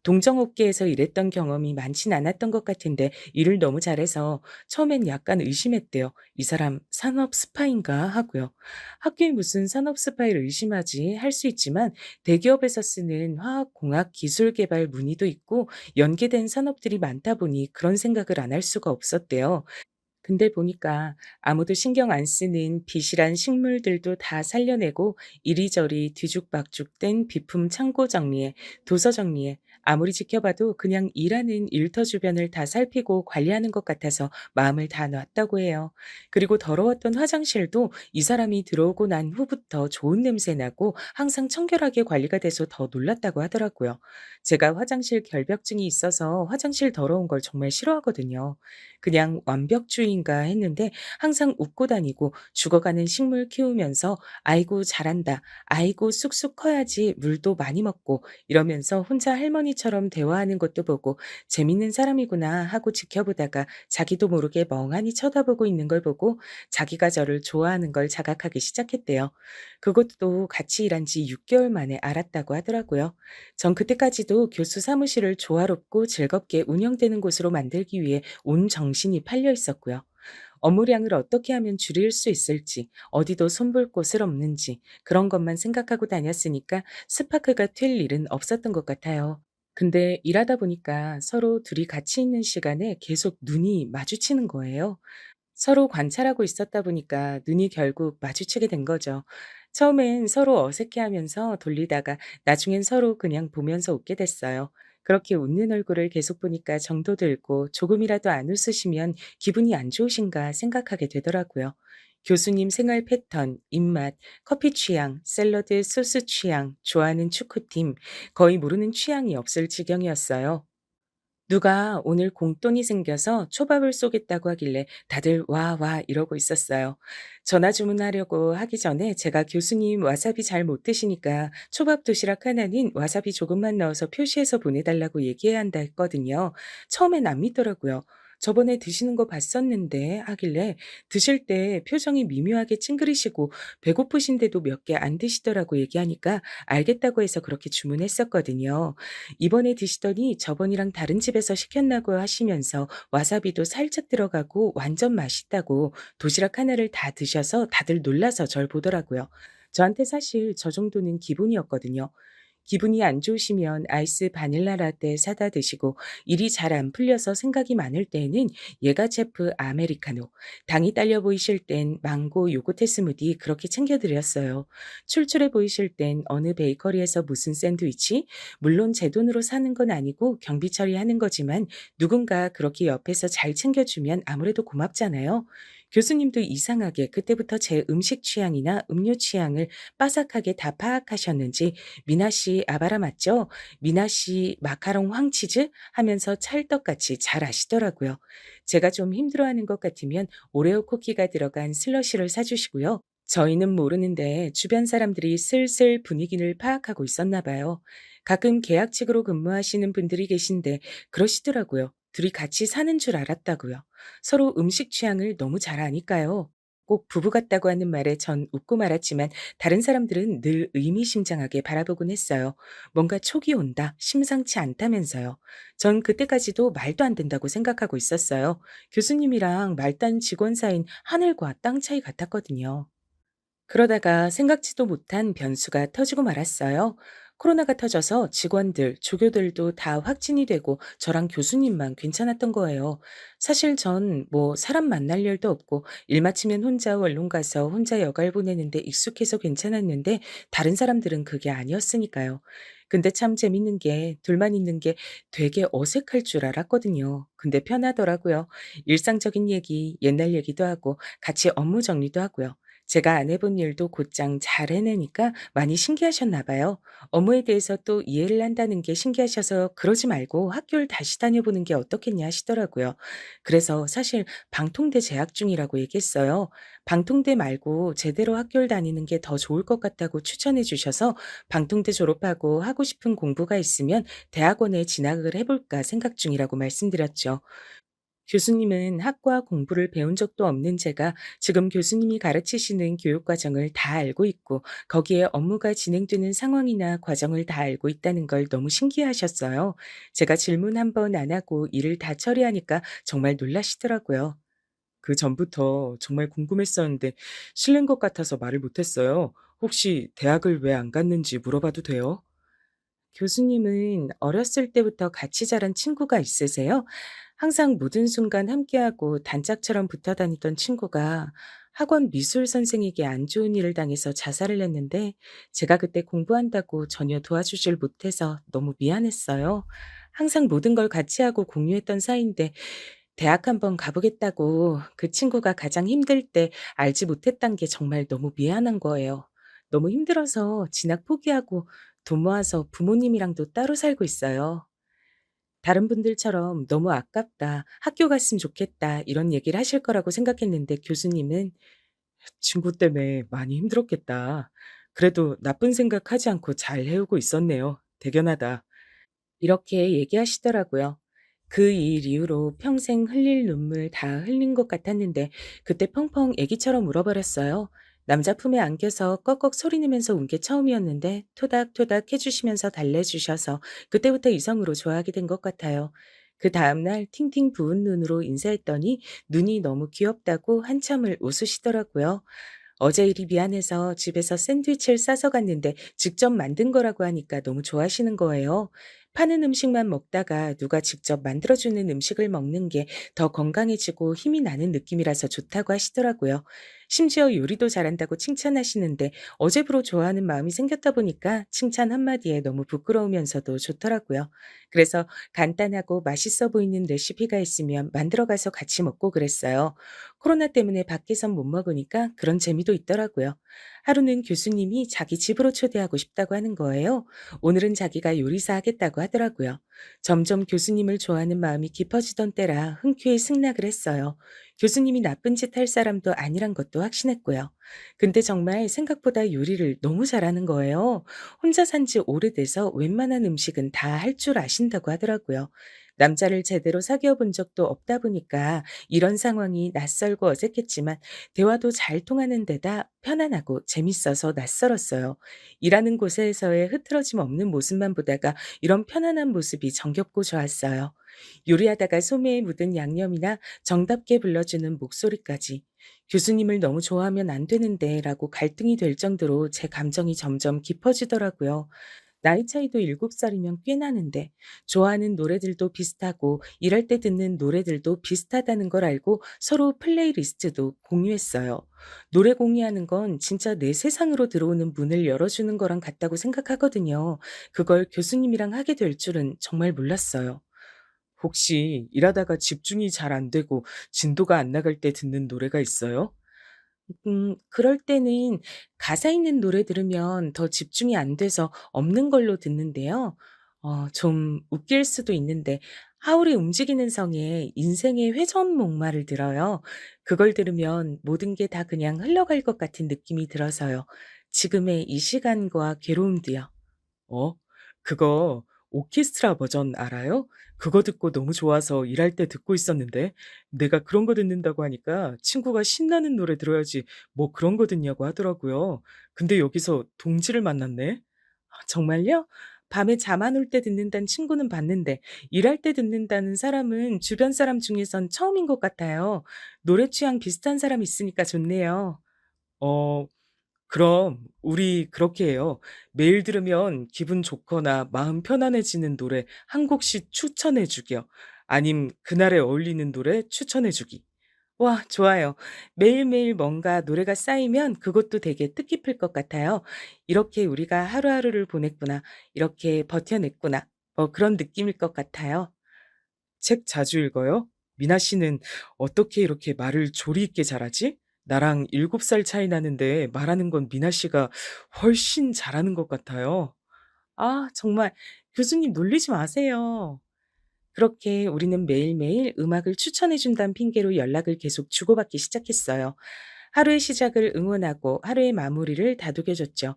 동정업계에서 일했던 경험이 많진 않았던 것 같은데 일을 너무 잘해서 처음엔 약간 의심했대요. '이 사람 산업 스파인가?' 하고요. 학교에 무슨 산업 스파이를 의심하지 할 수 있지만 대기업에서 쓰는 화학공학 기술 개발 문의도 있고 연계된 산업들이 많다 보니 그런 생각을 안 할 수가 없었대요. 근데 보니까 아무도 신경 안 쓰는 비실한 식물들도 다 살려내고 이리저리 뒤죽박죽된 비품 창고 정리에 도서 정리에 아무리 지켜봐도 그냥 일하는 일터 주변을 다 살피고 관리하는 것 같아서 마음을 다 놨다고 해요. 그리고 더러웠던 화장실도 이 사람이 들어오고 난 후부터 좋은 냄새 나고 항상 청결하게 관리가 돼서 더 놀랐다고 하더라고요. 제가 화장실 결벽증이 있어서 화장실 더러운 걸 정말 싫어하거든요. 그냥 완벽주의인가 했는데 항상 웃고 다니고 죽어가는 식물 키우면서 "아이고 잘한다. 아이고 쑥쑥 커야지 물도 많이 먹고." 이러면서 혼자 할머니처럼 대화하는 것도 보고 '재밌는 사람이구나.' 하고 지켜보다가 자기도 모르게 멍하니 쳐다보고 있는 걸 보고 자기가 저를 좋아하는 걸 자각하기 시작했대요. 그것도 같이 일한 지 6개월 개월 만에 알았다고 하더라고요. 전 그때까지도 교수 사무실을 조화롭고 즐겁게 운영되는 곳으로 만들기 위해 온 정신이 팔려 있었고요. 업무량을 어떻게 하면 줄일 수 있을지, 어디도 손볼 곳을 없는지 그런 것만 생각하고 다녔으니까 스파크가 튈 일은 없었던 것 같아요. 근데 일하다 보니까 서로 둘이 같이 있는 시간에 계속 눈이 마주치는 거예요. 서로 관찰하고 있었다 보니까 눈이 결국 마주치게 된 거죠. 처음엔 서로 어색해하면서 돌리다가 나중엔 서로 그냥 보면서 웃게 됐어요. 그렇게 웃는 얼굴을 계속 보니까 정도 들고 조금이라도 안 웃으시면 기분이 안 좋으신가 생각하게 되더라고요. 교수님 생활 패턴, 입맛, 커피 취향, 샐러드 소스 취향, 좋아하는 축구팀, 거의 모르는 취향이 없을 지경이었어요. 누가 오늘 공돈이 생겨서 초밥을 쏘겠다고 하길래 다들 "와, 와." 이러고 있었어요. 전화 주문하려고 하기 전에 제가 "교수님 와사비 잘 못 드시니까 초밥 도시락 하나는 와사비 조금만 넣어서 표시해서 보내달라고 얘기해야 한다." 했거든요. 처음엔 안 믿더라고요. "저번에 드시는 거 봤었는데." 하길래 드실 때 표정이 미묘하게 찡그리시고 배고프신데도 몇 개 안 드시더라고 얘기하니까 알겠다고 해서 그렇게 주문했었거든요. 이번에 드시더니 저번이랑 다른 집에서 시켰나고 하시면서 와사비도 살짝 들어가고 완전 맛있다고 도시락 하나를 다 드셔서 다들 놀라서 절 보더라고요. 저한테 사실 저 정도는 기본이었거든요. 기분이 안 좋으시면 아이스 바닐라 라떼 사다 드시고 일이 잘 안 풀려서 생각이 많을 때에는 예가체프 아메리카노, 당이 딸려 보이실 땐 망고 요거트 스무디 그렇게 챙겨 드렸어요. 출출해 보이실 땐 어느 베이커리에서 무슨 샌드위치, 물론 제 돈으로 사는 건 아니고 경비 처리하는 거지만 누군가 그렇게 옆에서 잘 챙겨주면 아무래도 고맙잖아요. 교수님도 이상하게 그때부터 제 음식 취향이나 음료 취향을 빠삭하게 다 파악하셨는지 "미나 씨 아바라 맞죠? 미나 씨 마카롱 황치즈?" 하면서 찰떡같이 잘 아시더라고요. 제가 좀 힘들어하는 것 같으면 오레오 쿠키가 들어간 슬러시를 사 주시고요. 저희는 모르는데 주변 사람들이 슬슬 분위기를 파악하고 있었나 봐요. 가끔 계약직으로 근무하시는 분들이 계신데 그러시더라고요. 둘이 같이 사는 줄 알았다고요. 서로 음식 취향을 너무 잘 아니까요. 꼭 부부 같다고 하는 말에 전 웃고 말았지만 다른 사람들은 늘 의미심장하게 바라보곤 했어요. 뭔가 촉이 온다, 심상치 않다면서요. 전 그때까지도 말도 안 된다고 생각하고 있었어요. 교수님이랑 말단 직원 사이인 하늘과 땅 차이 같았거든요. 그러다가 생각지도 못한 변수가 터지고 말았어요. 코로나가 터져서 직원들, 조교들도 다 확진이 되고 저랑 교수님만 괜찮았던 거예요. 사실 전 뭐 사람 만날 일도 없고 일 마치면 혼자 원룸 가서 혼자 여갈 보내는데 익숙해서 괜찮았는데 다른 사람들은 그게 아니었으니까요. 근데 참 재밌는 게 둘만 있는 게 되게 어색할 줄 알았거든요. 근데 편하더라고요. 일상적인 얘기, 옛날 얘기도 하고 같이 업무 정리도 하고요. 제가 안 해본 일도 곧장 잘 해내니까 많이 신기하셨나 봐요. 업무에 대해서 또 이해를 한다는 게 신기하셔서 그러지 말고 학교를 다시 다녀보는 게 어떻겠냐 하시더라고요. 그래서 사실 방통대 재학 중이라고 얘기했어요. 방통대 말고 제대로 학교를 다니는 게 더 좋을 것 같다고 추천해 주셔서 방통대 졸업하고 하고 싶은 공부가 있으면 대학원에 진학을 해볼까 생각 중이라고 말씀드렸죠. 교수님은 학과 공부를 배운 적도 없는 제가 지금 교수님이 가르치시는 교육 과정을 다 알고 있고 거기에 업무가 진행되는 상황이나 과정을 다 알고 있다는 걸 너무 신기해하셨어요. 제가 질문 한 번 안 하고 일을 다 처리하니까 정말 놀라시더라고요. 그 전부터 정말 궁금했었는데 실례인 것 같아서 말을 못했어요. 혹시 대학을 왜 안 갔는지 물어봐도 돼요? 교수님은 어렸을 때부터 같이 자란 친구가 있으세요? 항상 모든 순간 함께하고 단짝처럼 붙어 다니던 친구가 학원 미술 선생에게 안 좋은 일을 당해서 자살을 했는데 제가 그때 공부한다고 전혀 도와주질 못해서 너무 미안했어요. 항상 모든 걸 같이 하고 공유했던 사이인데 대학 한번 가보겠다고 그 친구가 가장 힘들 때 알지 못했단 게 정말 너무 미안한 거예요. 너무 힘들어서 진학 포기하고 돈 모아서 부모님이랑도 따로 살고 있어요. 다른 분들처럼 "너무 아깝다. 학교 갔으면 좋겠다." 이런 얘기를 하실 거라고 생각했는데 교수님은 "친구 때문에 많이 힘들었겠다. 그래도 나쁜 생각하지 않고 잘 해오고 있었네요. 대견하다." 이렇게 얘기하시더라고요. 그 일 이후로 평생 흘릴 눈물 다 흘린 것 같았는데 그때 펑펑 애기처럼 울어버렸어요. 남자 품에 안겨서 꺽꺽 소리내면서 운 게 처음이었는데 토닥토닥 해주시면서 달래주셔서 그때부터 이성으로 좋아하게 된 것 같아요. 그 다음날 팅팅 부은 눈으로 인사했더니 눈이 너무 귀엽다고 한참을 웃으시더라고요. 어제 일이 미안해서 집에서 샌드위치를 싸서 갔는데 직접 만든 거라고 하니까 너무 좋아하시는 거예요. 파는 음식만 먹다가 누가 직접 만들어주는 음식을 먹는 게 더 건강해지고 힘이 나는 느낌이라서 좋다고 하시더라고요. 심지어 요리도 잘한다고 칭찬하시는데 어제부로 좋아하는 마음이 생겼다 보니까 칭찬 한마디에 너무 부끄러우면서도 좋더라고요. 그래서 간단하고 맛있어 보이는 레시피가 있으면 만들어 가서 같이 먹고 그랬어요. 코로나 때문에 밖에선 못 먹으니까 그런 재미도 있더라고요. 하루는 교수님이 자기 집으로 초대하고 싶다고 하는 거예요. 오늘은 자기가 요리사 하겠다고 하더라고요. 점점 교수님을 좋아하는 마음이 깊어지던 때라 흔쾌히 승낙을 했어요. 교수님이 나쁜 짓 할 사람도 아니란 것도 확신했고요. 근데 정말 생각보다 요리를 너무 잘하는 거예요. 혼자 산지 오래돼서 웬만한 음식은 다 할 줄 아신다고 하더라고요. 남자를 제대로 사귀어 본 적도 없다 보니까 이런 상황이 낯설고 어색했지만 대화도 잘 통하는 데다 편안하고 재밌어서 낯설었어요. 일하는 곳에서의 흐트러짐 없는 모습만 보다가 이런 편안한 모습이 정겹고 좋았어요. 요리하다가 소매에 묻은 양념이나 정답게 불러주는 목소리까지. 교수님을 너무 좋아하면 안 되는데 라고 갈등이 될 정도로 제 감정이 점점 깊어지더라고요. 나이 차이도 7살이면 꽤 나는데 좋아하는 노래들도 비슷하고 일할 때 듣는 노래들도 비슷하다는 걸 알고 서로 플레이리스트도 공유했어요. 노래 공유하는 건 진짜 내 세상으로 들어오는 문을 열어주는 거랑 같다고 생각하거든요. 그걸 교수님이랑 하게 될 줄은 정말 몰랐어요. 혹시 일하다가 집중이 잘 안 되고 진도가 안 나갈 때 듣는 노래가 있어요? 그럴 때는 가사 있는 노래 들으면 더 집중이 안 돼서 없는 걸로 듣는데요. 좀 웃길 수도 있는데 하울의 움직이는 성에 인생의 회전목마를 들어요. 그걸 들으면 모든 게 다 그냥 흘러갈 것 같은 느낌이 들어서요. 지금의 이 시간과 괴로움도요. 어? 그거 오케스트라 버전 알아요? 그거 듣고 너무 좋아서 일할 때 듣고 있었는데 내가 그런 거 듣는다고 하니까 친구가 신나는 노래 들어야지 뭐 그런 거 듣냐고 하더라고요. 근데 여기서 동지를 만났네. 아, 정말요? 밤에 잠 안 올 때 듣는다는 친구는 봤는데 일할 때 듣는다는 사람은 주변 사람 중에선 처음인 것 같아요. 노래 취향 비슷한 사람 있으니까 좋네요. 어, 그럼 우리 그렇게 해요. 매일 들으면 기분 좋거나 마음 편안해지는 노래 한 곡씩 추천해 주기요. 아님 그날에 어울리는 노래 추천해 주기. 와, 좋아요. 매일매일 뭔가 노래가 쌓이면 그것도 되게 뜻깊을 것 같아요. 이렇게 우리가 하루하루를 보냈구나. 이렇게 버텨냈구나. 뭐 그런 느낌일 것 같아요. 책 자주 읽어요? 미나 씨는 어떻게 이렇게 말을 조리 있게 잘하지? 나랑 7살 차이 나는데 말하는 건 미나 씨가 훨씬 잘하는 것 같아요. 아, 정말 교수님 놀리지 마세요. 그렇게 우리는 매일매일 음악을 추천해 준다는 핑계로 연락을 계속 주고받기 시작했어요. 하루의 시작을 응원하고 하루의 마무리를 다독여줬죠.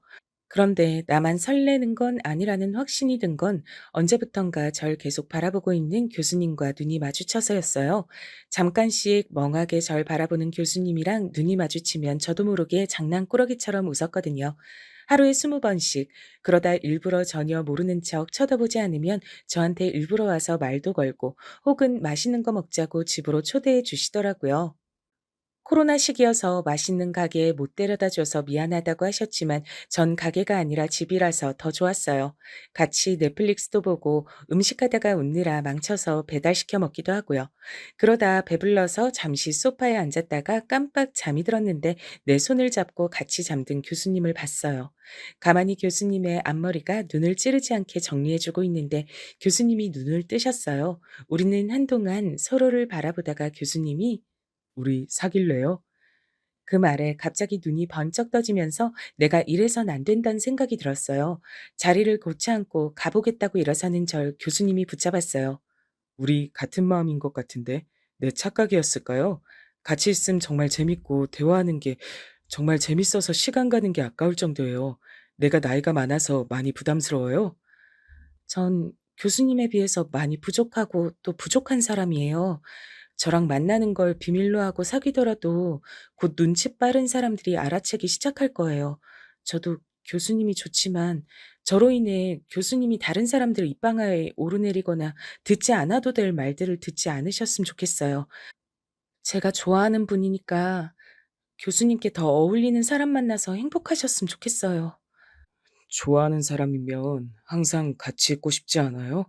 그런데 나만 설레는 건 아니라는 확신이 든 건 언제부턴가 절 계속 바라보고 있는 교수님과 눈이 마주쳐서였어요. 잠깐씩 멍하게 절 바라보는 교수님이랑 눈이 마주치면 저도 모르게 장난꾸러기처럼 웃었거든요. 하루에 20번씩, 그러다 일부러 전혀 모르는 척 쳐다보지 않으면 저한테 일부러 와서 말도 걸고 혹은 맛있는 거 먹자고 집으로 초대해 주시더라고요. 코로나 시기여서 맛있는 가게에 못 데려다 줘서 미안하다고 하셨지만 전 가게가 아니라 집이라서 더 좋았어요. 같이 넷플릭스도 보고 음식하다가 웃느라 망쳐서 배달시켜 먹기도 하고요. 그러다 배불러서 잠시 소파에 앉았다가 깜빡 잠이 들었는데 내 손을 잡고 같이 잠든 교수님을 봤어요. 가만히 교수님의 앞머리가 눈을 찌르지 않게 정리해주고 있는데 교수님이 눈을 뜨셨어요. 우리는 한동안 서로를 바라보다가 교수님이 "우리 사귈래요?" 그 말에 갑자기 눈이 번쩍 떠지면서 내가 이래선 안 된다는 생각이 들었어요. 자리를 고쳐 앉고 가보겠다고 일어서는 절 교수님이 붙잡았어요. "우리 같은 마음인 것 같은데 내 착각이었을까요? 같이 있으면 정말 재밌고 대화하는 게 정말 재밌어서 시간 가는 게 아까울 정도예요. 내가 나이가 많아서 많이 부담스러워요?" 전 교수님에 비해서 많이 부족하고 또 부족한 사람이에요. 저랑 만나는 걸 비밀로 하고 사귀더라도 곧 눈치 빠른 사람들이 알아채기 시작할 거예요. 저도 교수님이 좋지만 저로 인해 교수님이 다른 사람들 입방아에 오르내리거나 듣지 않아도 될 말들을 듣지 않으셨으면 좋겠어요. 제가 좋아하는 분이니까 교수님께 더 어울리는 사람 만나서 행복하셨으면 좋겠어요. 좋아하는 사람이면 항상 같이 있고 싶지 않아요?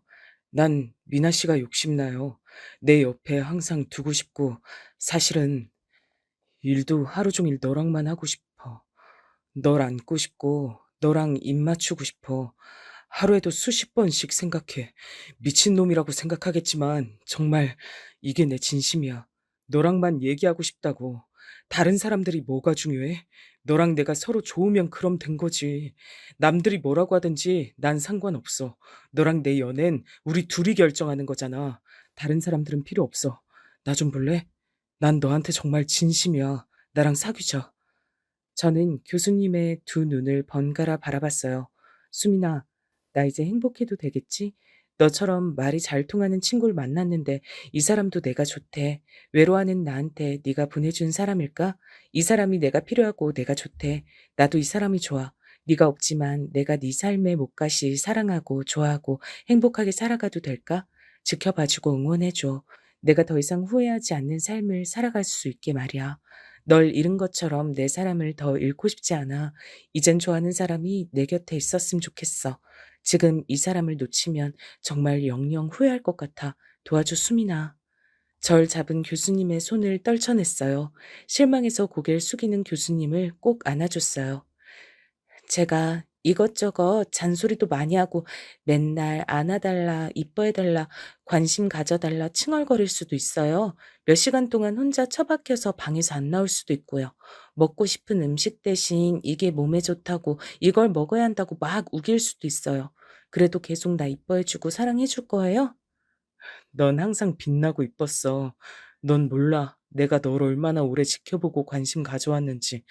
난 미나 씨가 욕심나요. 내 옆에 항상 두고 싶고, 사실은 일도 하루 종일 너랑만 하고 싶어. 널 안고 싶고, 너랑 입 맞추고 싶어. 하루에도 수십 번씩 생각해. 미친놈이라고 생각하겠지만, 정말 이게 내 진심이야. 너랑만 얘기하고 싶다고. 다른 사람들이 뭐가 중요해? 너랑 내가 서로 좋으면 그럼 된 거지. 남들이 뭐라고 하든지 난 상관없어. 너랑 내 연애는 우리 둘이 결정하는 거잖아. 다른 사람들은 필요 없어. 나 좀 볼래? 난 너한테 정말 진심이야. 나랑 사귀자. 저는 교수님의 두 눈을 번갈아 바라봤어요. 수민아, 나 이제 행복해도 되겠지? 너처럼 말이 잘 통하는 친구를 만났는데 이 사람도 내가 좋대. 외로워하는 나한테 네가 보내준 사람일까? 이 사람이 내가 필요하고 내가 좋대. 나도 이 사람이 좋아. 네가 없지만 내가 네 삶의 몫같이 사랑하고 좋아하고 행복하게 살아가도 될까? 지켜봐주고 응원해줘. 내가 더 이상 후회하지 않는 삶을 살아갈 수 있게 말이야. 널 잃은 것처럼 내 사람을 더 잃고 싶지 않아. 이젠 좋아하는 사람이 내 곁에 있었으면 좋겠어. 지금 이 사람을 놓치면 정말 영영 후회할 것 같아. 도와줘, 수민아. 절 잡은 교수님의 손을 떨쳐냈어요. 실망해서 고개를 숙이는 교수님을 꼭 안아줬어요. 제가 이것저것 잔소리도 많이 하고 맨날 안아달라, 이뻐해달라, 관심 가져달라 칭얼거릴 수도 있어요. 몇 시간 동안 혼자 처박혀서 방에서 안 나올 수도 있고요. 먹고 싶은 음식 대신 이게 몸에 좋다고 이걸 먹어야 한다고 막 우길 수도 있어요. 그래도 계속 나 이뻐해주고 사랑해줄 거예요? 넌 항상 빛나고 이뻤어. 넌 몰라. 내가 널 얼마나 오래 지켜보고 관심 가져왔는지,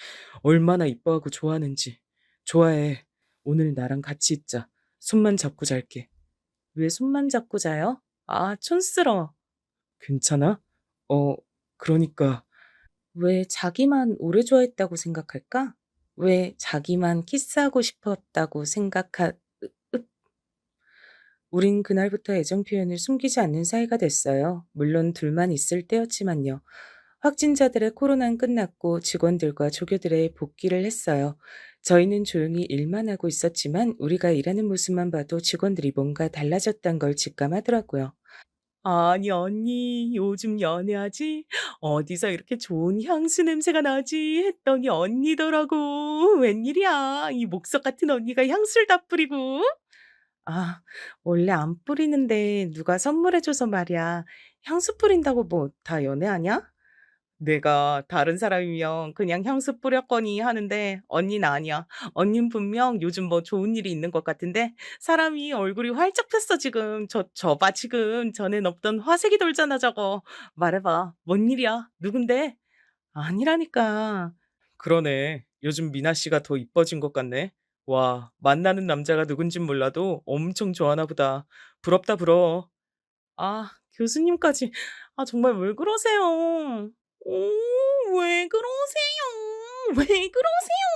얼마나 이뻐하고 좋아하는지. 좋아해. 오늘 나랑 같이 있자. 손만 잡고 잘게. 왜 손만 잡고 자요? 아, 촌스러워. 괜찮아? 그러니까. 왜 자기만 오래 좋아했다고 생각할까? 왜 자기만 키스하고 싶었다고 우린 그날부터 애정 표현을 숨기지 않는 사이가 됐어요. 물론 둘만 있을 때였지만요. 확진자들의 코로나는 끝났고 직원들과 조교들의 복귀를 했어요. 저희는 조용히 일만 하고 있었지만 우리가 일하는 모습만 봐도 직원들이 뭔가 달라졌단 걸 직감하더라고요. 아니, 언니, 요즘 연애하지? 어디서 이렇게 좋은 향수 냄새가 나지? 했더니 언니더라고. 웬일이야? 이 목석 같은 언니가 향수를 다 뿌리고. 아, 원래 안 뿌리는데 누가 선물해줘서 말이야. 향수 뿌린다고 뭐 다 연애하냐? 내가 다른 사람이면 그냥 향수 뿌렸거니 하는데 언니는 아니야. 언닌 분명 요즘 뭐 좋은 일이 있는 것 같은데 사람이 얼굴이 활짝 폈어 지금. 저 봐 지금 전엔 없던 화색이 돌잖아 저거. 말해봐. 뭔 일이야? 누군데? 아니라니까. 그러네. 요즘 미나 씨가 더 이뻐진 것 같네. 와, 만나는 남자가 누군진 몰라도 엄청 좋아하나 보다. 부럽다 부러워. 아, 교수님까지. 아, 정말 왜 그러세요? 왜 그러세요? 왜 그러세요?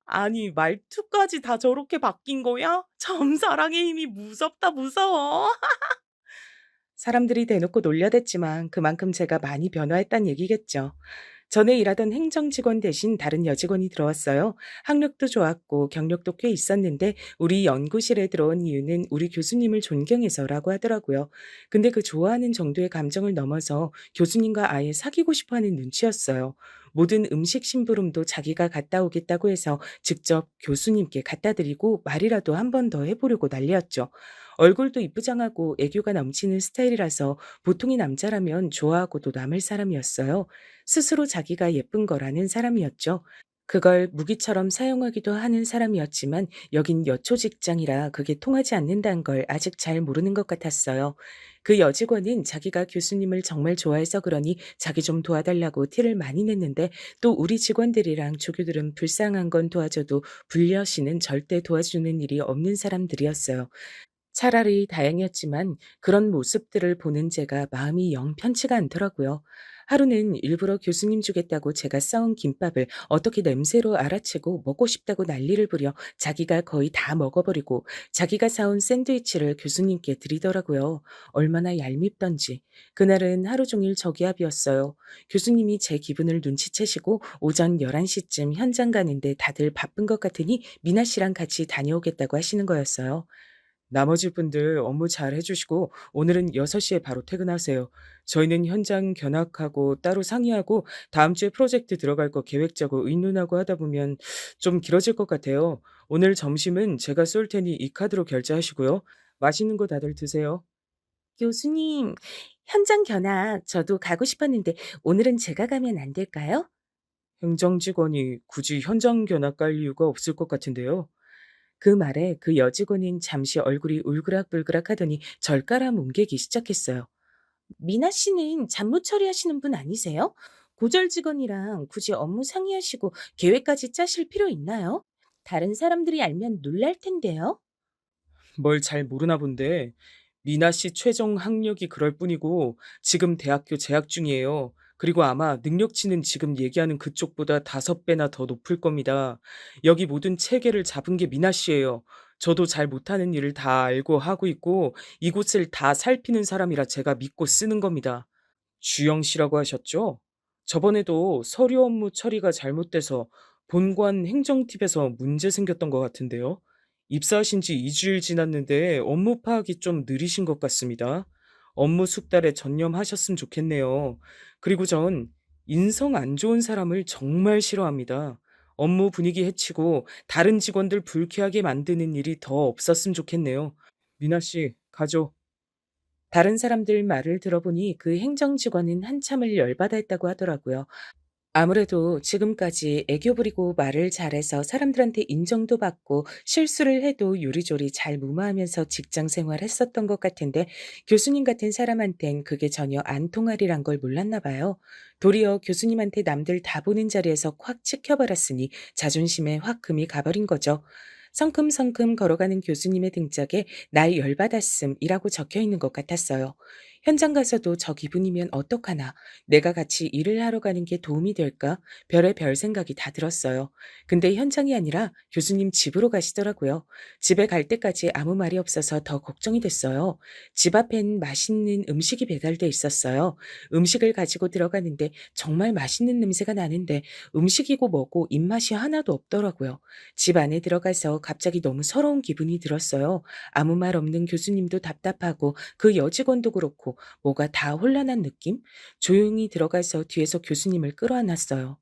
아니, 말투까지 다 저렇게 바뀐 거야? 참, 사랑의 힘이 무섭다, 무서워. 사람들이 대놓고 놀려댔지만 그만큼 제가 많이 변화했단 얘기겠죠. 전에 일하던 행정직원 대신 다른 여직원이 들어왔어요. 학력도 좋았고 경력도 꽤 있었는데 우리 연구실에 들어온 이유는 우리 교수님을 존경해서라고 하더라고요. 근데 그 좋아하는 정도의 감정을 넘어서 교수님과 아예 사귀고 싶어 하는 눈치였어요. 모든 음식 심부름도 자기가 갔다 오겠다고 해서 직접 교수님께 갖다 드리고 말이라도 한 번 더 해보려고 난리였죠. 얼굴도 이쁘장하고 애교가 넘치는 스타일이라서 보통의 남자라면 좋아하고도 남을 사람이었어요. 스스로 자기가 예쁜 거라는 사람이었죠. 그걸 무기처럼 사용하기도 하는 사람이었지만 여긴 여초 직장이라 그게 통하지 않는다는 걸 아직 잘 모르는 것 같았어요. 그 여직원은 자기가 교수님을 정말 좋아해서 그러니 자기 좀 도와달라고 티를 많이 냈는데 또 우리 직원들이랑 조교들은 불쌍한 건 도와줘도 불려시는 절대 도와주는 일이 없는 사람들이었어요. 차라리 다행이었지만 그런 모습들을 보는 제가 마음이 영 편치가 않더라고요. 하루는 일부러 교수님 주겠다고 제가 싸온 김밥을 어떻게 냄새로 알아채고 먹고 싶다고 난리를 부려 자기가 거의 다 먹어버리고 자기가 사온 샌드위치를 교수님께 드리더라고요. 얼마나 얄밉던지. 그날은 하루 종일 저기압이었어요. 교수님이 제 기분을 눈치채시고 오전 11시쯤 현장 가는데 다들 바쁜 것 같으니 미나 씨랑 같이 다녀오겠다고 하시는 거였어요. 나머지 분들 업무 잘 해주시고 오늘은 6시에 바로 퇴근하세요. 저희는 현장 견학하고 따로 상의하고 다음 주에 프로젝트 들어갈 거 계획 짜고 의논하고 하다 보면 좀 길어질 것 같아요. 오늘 점심은 제가 쏠 테니 이 카드로 결제하시고요. 맛있는 거 다들 드세요. 교수님, 현장 견학 저도 가고 싶었는데 오늘은 제가 가면 안 될까요? 행정직원이 굳이 현장 견학 갈 이유가 없을 것 같은데요. 그 말에 그 여직원은 잠시 얼굴이 울그락불그락 하더니 절가라 뭉개기 시작했어요. 미나 씨는 잡무 처리하시는 분 아니세요? 고절 직원이랑 굳이 업무 상의하시고 계획까지 짜실 필요 있나요? 다른 사람들이 알면 놀랄 텐데요. 뭘 잘 모르나 본데 미나 씨 최종 학력이 그럴 뿐이고 지금 대학교 재학 중이에요. 그리고 아마 능력치는 지금 얘기하는 그쪽보다 5배나 더 높을 겁니다. 여기 모든 체계를 잡은 게 미나 씨예요. 저도 잘 못하는 일을 다 알고 하고 있고 이곳을 다 살피는 사람이라 제가 믿고 쓰는 겁니다. 주영 씨라고 하셨죠? 저번에도 서류 업무 처리가 잘못돼서 본관 행정팀에서 문제 생겼던 것 같은데요. 입사하신 지 2주일 지났는데 업무 파악이 좀 느리신 것 같습니다. 업무 숙달에 전념하셨으면 좋겠네요. 그리고 전 인성 안 좋은 사람을 정말 싫어합니다. 업무 분위기 해치고 다른 직원들 불쾌하게 만드는 일이 더 없었으면 좋겠네요. 미나 씨, 가죠. 다른 사람들 말을 들어보니 그 행정 직원은 한참을 열받아 했다고 하더라고요. 아무래도 지금까지 애교 부리고 말을 잘해서 사람들한테 인정도 받고 실수를 해도 요리조리 잘 무마하면서 직장 생활했었던 것 같은데 교수님 같은 사람한텐 그게 전혀 안 통하리란 걸 몰랐나 봐요. 도리어 교수님한테 남들 다 보는 자리에서 콱 찍혀버렸으니 자존심에 확 금이 가버린 거죠. 성큼성큼 걸어가는 교수님의 등짝에 날 열받았음이라고 적혀 있는 것 같았어요. 현장 가서도 저 기분이면 어떡하나, 내가 같이 일을 하러 가는 게 도움이 될까? 별의 별 생각이 다 들었어요. 근데 현장이 아니라 교수님 집으로 가시더라고요. 집에 갈 때까지 아무 말이 없어서 더 걱정이 됐어요. 집 앞엔 맛있는 음식이 배달돼 있었어요. 음식을 가지고 들어가는데 정말 맛있는 냄새가 나는데 음식이고 뭐고 입맛이 하나도 없더라고요. 집 안에 들어가서 갑자기 너무 서러운 기분이 들었어요. 아무 말 없는 교수님도 답답하고 그 여직원도 그렇고 뭐가 다 혼란한 느낌? 조용히 들어가서 뒤에서 교수님을 끌어안았어요.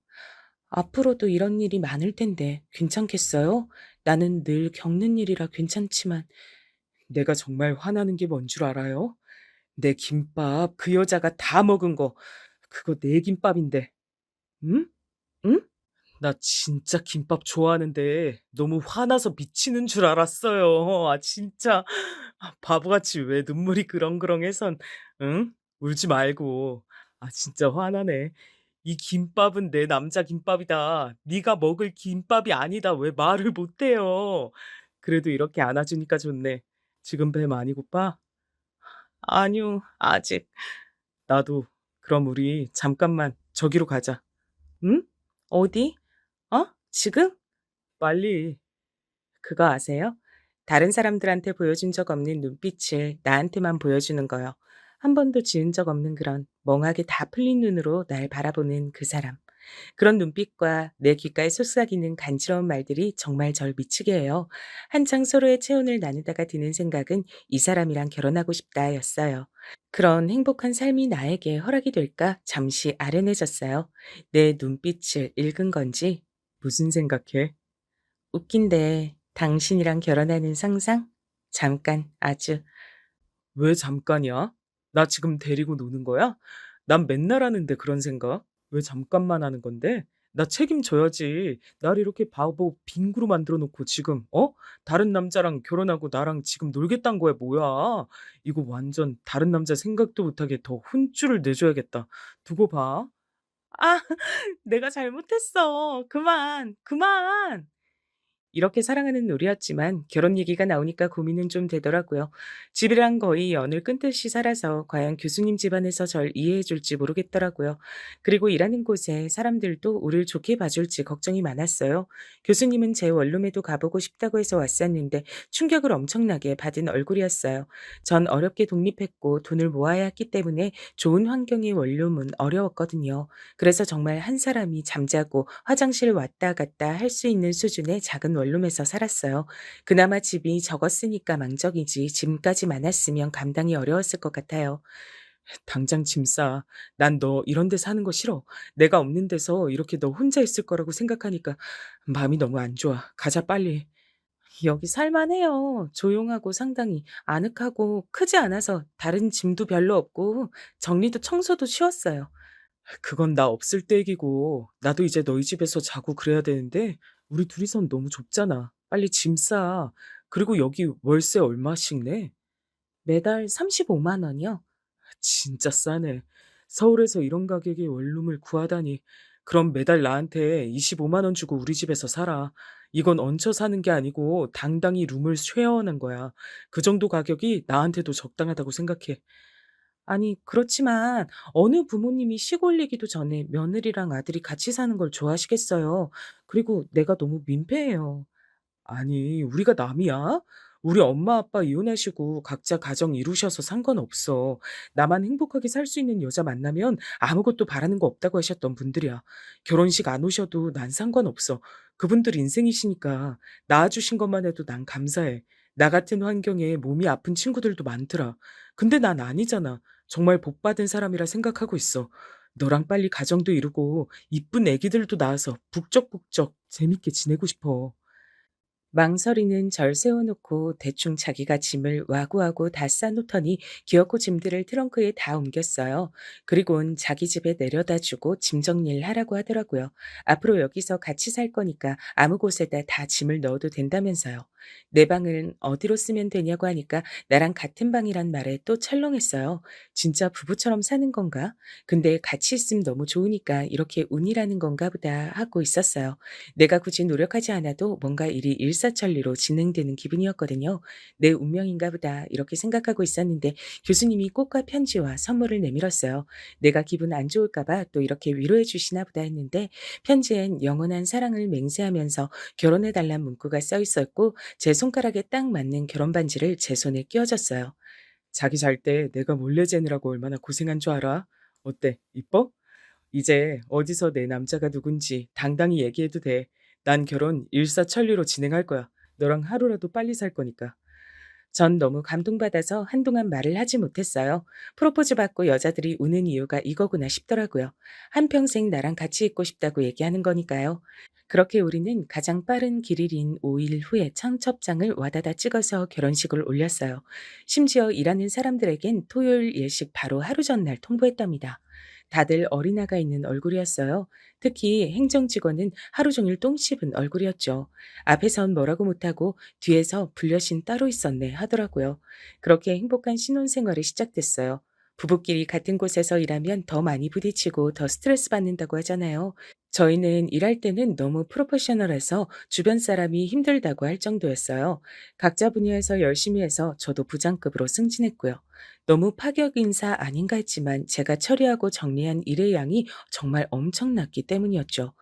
앞으로도 이런 일이 많을 텐데 괜찮겠어요? 나는 늘 겪는 일이라 괜찮지만 내가 정말 화나는 게 뭔 줄 알아요? 내 김밥 그 여자가 다 먹은 거 그거 내 김밥인데. 응? 응? 나 진짜 김밥 좋아하는데 너무 화나서 미치는 줄 알았어요. 아 진짜. 바보같이 왜 눈물이 그렁그렁해선 응? 울지 말고. 아 진짜 화나네. 이 김밥은 내 남자 김밥이다. 네가 먹을 김밥이 아니다. 왜 말을 못 해요. 그래도 이렇게 안아주니까 좋네. 지금 배 많이 고파? 아니요. 아직. 나도. 그럼 우리 잠깐만 저기로 가자. 응? 어디? 어? 지금? 빨리. 그거 아세요? 다른 사람들한테 보여준 적 없는 눈빛을 나한테만 보여주는 거요. 한 번도 지은 적 없는 그런 멍하게 다 풀린 눈으로 날 바라보는 그 사람. 그런 눈빛과 내 귓가에 속삭이는 간지러운 말들이 정말 절 미치게 해요. 한창 서로의 체온을 나누다가 드는 생각은 이 사람이랑 결혼하고 싶다였어요. 그런 행복한 삶이 나에게 허락이 될까 잠시 아련해졌어요. 내 눈빛을 읽은 건지 무슨 생각해? 웃긴데 당신이랑 결혼하는 상상? 잠깐 아주. 왜 잠깐이야? 나 지금 데리고 노는 거야? 난 맨날 하는데 그런 생각. 왜 잠깐만 하는 건데? 나 책임져야지. 날 이렇게 바보 빙구로 만들어 놓고 지금 다른 남자랑 결혼하고 나랑 지금 놀겠다는 거야 뭐야? 이거 완전 다른 남자 생각도 못하게 더 혼쭐을 내줘야겠다. 두고 봐. 아, 내가 잘못했어. 그만, 그만. 이렇게 사랑하는 우리였지만 결혼 얘기가 나오니까 고민은 좀 되더라고요. 집이랑 거의 연을 끊듯이 살아서 과연 교수님 집안에서 절 이해해 줄지 모르겠더라고요. 그리고 일하는 곳에 사람들도 우리를 좋게 봐줄지 걱정이 많았어요. 교수님은 제 원룸에도 가보고 싶다고 해서 왔었는데 충격을 엄청나게 받은 얼굴이었어요. 전 어렵게 독립했고 돈을 모아야 했기 때문에 좋은 환경의 원룸은 어려웠거든요. 그래서 정말 한 사람이 잠자고 화장실 왔다 갔다 할 수 있는 수준의 작은 원룸에서 살았어요. 그나마 집이 적었으니까 망정이지 짐까지 많았으면 감당이 어려웠을 것 같아요. 당장 짐 싸. 난 너 이런 데 사는 거 싫어. 내가 없는 데서 이렇게 너 혼자 있을 거라고 생각하니까 마음이 너무 안 좋아. 가자 빨리. 여기 살만해요. 조용하고 상당히 아늑하고 크지 않아서 다른 짐도 별로 없고 정리도 청소도 쉬웠어요. 그건 나 없을 때 얘기고 나도 이제 너희 집에서 자고 그래야 되는데 우리 둘이선 너무 좁잖아. 빨리 짐 싸. 그리고 여기 월세 얼마씩 내? 매달 35만 원이요? 진짜 싸네. 서울에서 이런 가격의 원룸을 구하다니. 그럼 매달 나한테 25만 원 주고 우리 집에서 살아. 이건 얹혀 사는 게 아니고 당당히 룸을 쉐어하는 거야. 그 정도 가격이 나한테도 적당하다고 생각해. 아니, 그렇지만 어느 부모님이 시골 얘기도 전에 며느리랑 아들이 같이 사는 걸 좋아하시겠어요. 그리고 내가 너무 민폐해요. 아니, 우리가 남이야? 우리 엄마 아빠 이혼하시고 각자 가정 이루셔서 상관없어. 나만 행복하게 살 수 있는 여자 만나면 아무것도 바라는 거 없다고 하셨던 분들이야. 결혼식 안 오셔도 난 상관없어. 그분들 인생이시니까 낳아주신 것만 해도 난 감사해. 나 같은 환경에 몸이 아픈 친구들도 많더라. 근데 난 아니잖아. 정말 복 받은 사람이라 생각하고 있어. 너랑 빨리 가정도 이루고 이쁜 애기들도 낳아서 북적북적 재밌게 지내고 싶어. 망설이는 절 세워놓고 대충 자기가 짐을 와구와구 다 싸놓더니 기어코 짐들을 트렁크에 다 옮겼어요. 그리곤 자기 집에 내려다 주고 짐 정리를 하라고 하더라고요. 앞으로 여기서 같이 살 거니까 아무 곳에다 다 짐을 넣어도 된다면서요. 내 방은 어디로 쓰면 되냐고 하니까 나랑 같은 방이란 말에 또 철렁했어요. 진짜 부부처럼 사는 건가? 근데 같이 있으면 너무 좋으니까 이렇게 운이라는 건가 보다 하고 있었어요. 내가 굳이 노력하지 않아도 뭔가 일이 일사천리로 진행되는 기분이었거든요. '내 운명인가 보다.' 이렇게 생각하고 있었는데 교수님이 꽃과 편지와 선물을 내밀었어요. '내가 기분 안 좋을까 봐 또 이렇게 위로해 주시나 보다.' 했는데 편지엔 영원한 사랑을 맹세하면서 결혼해 달란 문구가 써 있었고 제 손가락에 딱 맞는 결혼 반지를 제 손에 끼워 줬어요. "자기 잘 때 내가 몰래 재느라고 얼마나 고생한 줄 알아? 어때? 이뻐? 이제 어디서 내 남자가 누군지 당당히 얘기해도 돼. 난 결혼 일사천리로 진행할 거야. 너랑 하루라도 빨리 살 거니까." 전 너무 감동받아서 한동안 말을 하지 못했어요. 프로포즈 받고 여자들이 우는 이유가 이거구나 싶더라고요. 한평생 나랑 같이 있고 싶다고 얘기하는 거니까요. 그렇게 우리는 가장 빠른 길일인 5일 후에 청첩장을 와다다 찍어서 결혼식을 올렸어요. 심지어 일하는 사람들에겐 토요일 예식 바로 하루 전날 통보했답니다. 다들 어린아가 있는 얼굴이었어요. 특히 행정직원은 하루 종일 똥 씹은 얼굴이었죠. 앞에선 뭐라고 못하고 뒤에서 불려신 따로 있었네 하더라고요. 그렇게 행복한 신혼생활이 시작됐어요. 부부끼리 같은 곳에서 일하면 더 많이 부딪히고 더 스트레스 받는다고 하잖아요. 저희는 일할 때는 너무 프로페셔널해서 주변 사람이 힘들다고 할 정도였어요. 각자 분야에서 열심히 해서 저도 부장급으로 승진했고요. 너무 파격 인사 아닌가 했지만 제가 처리하고 정리한 일의 양이 정말 엄청났기 때문이었죠.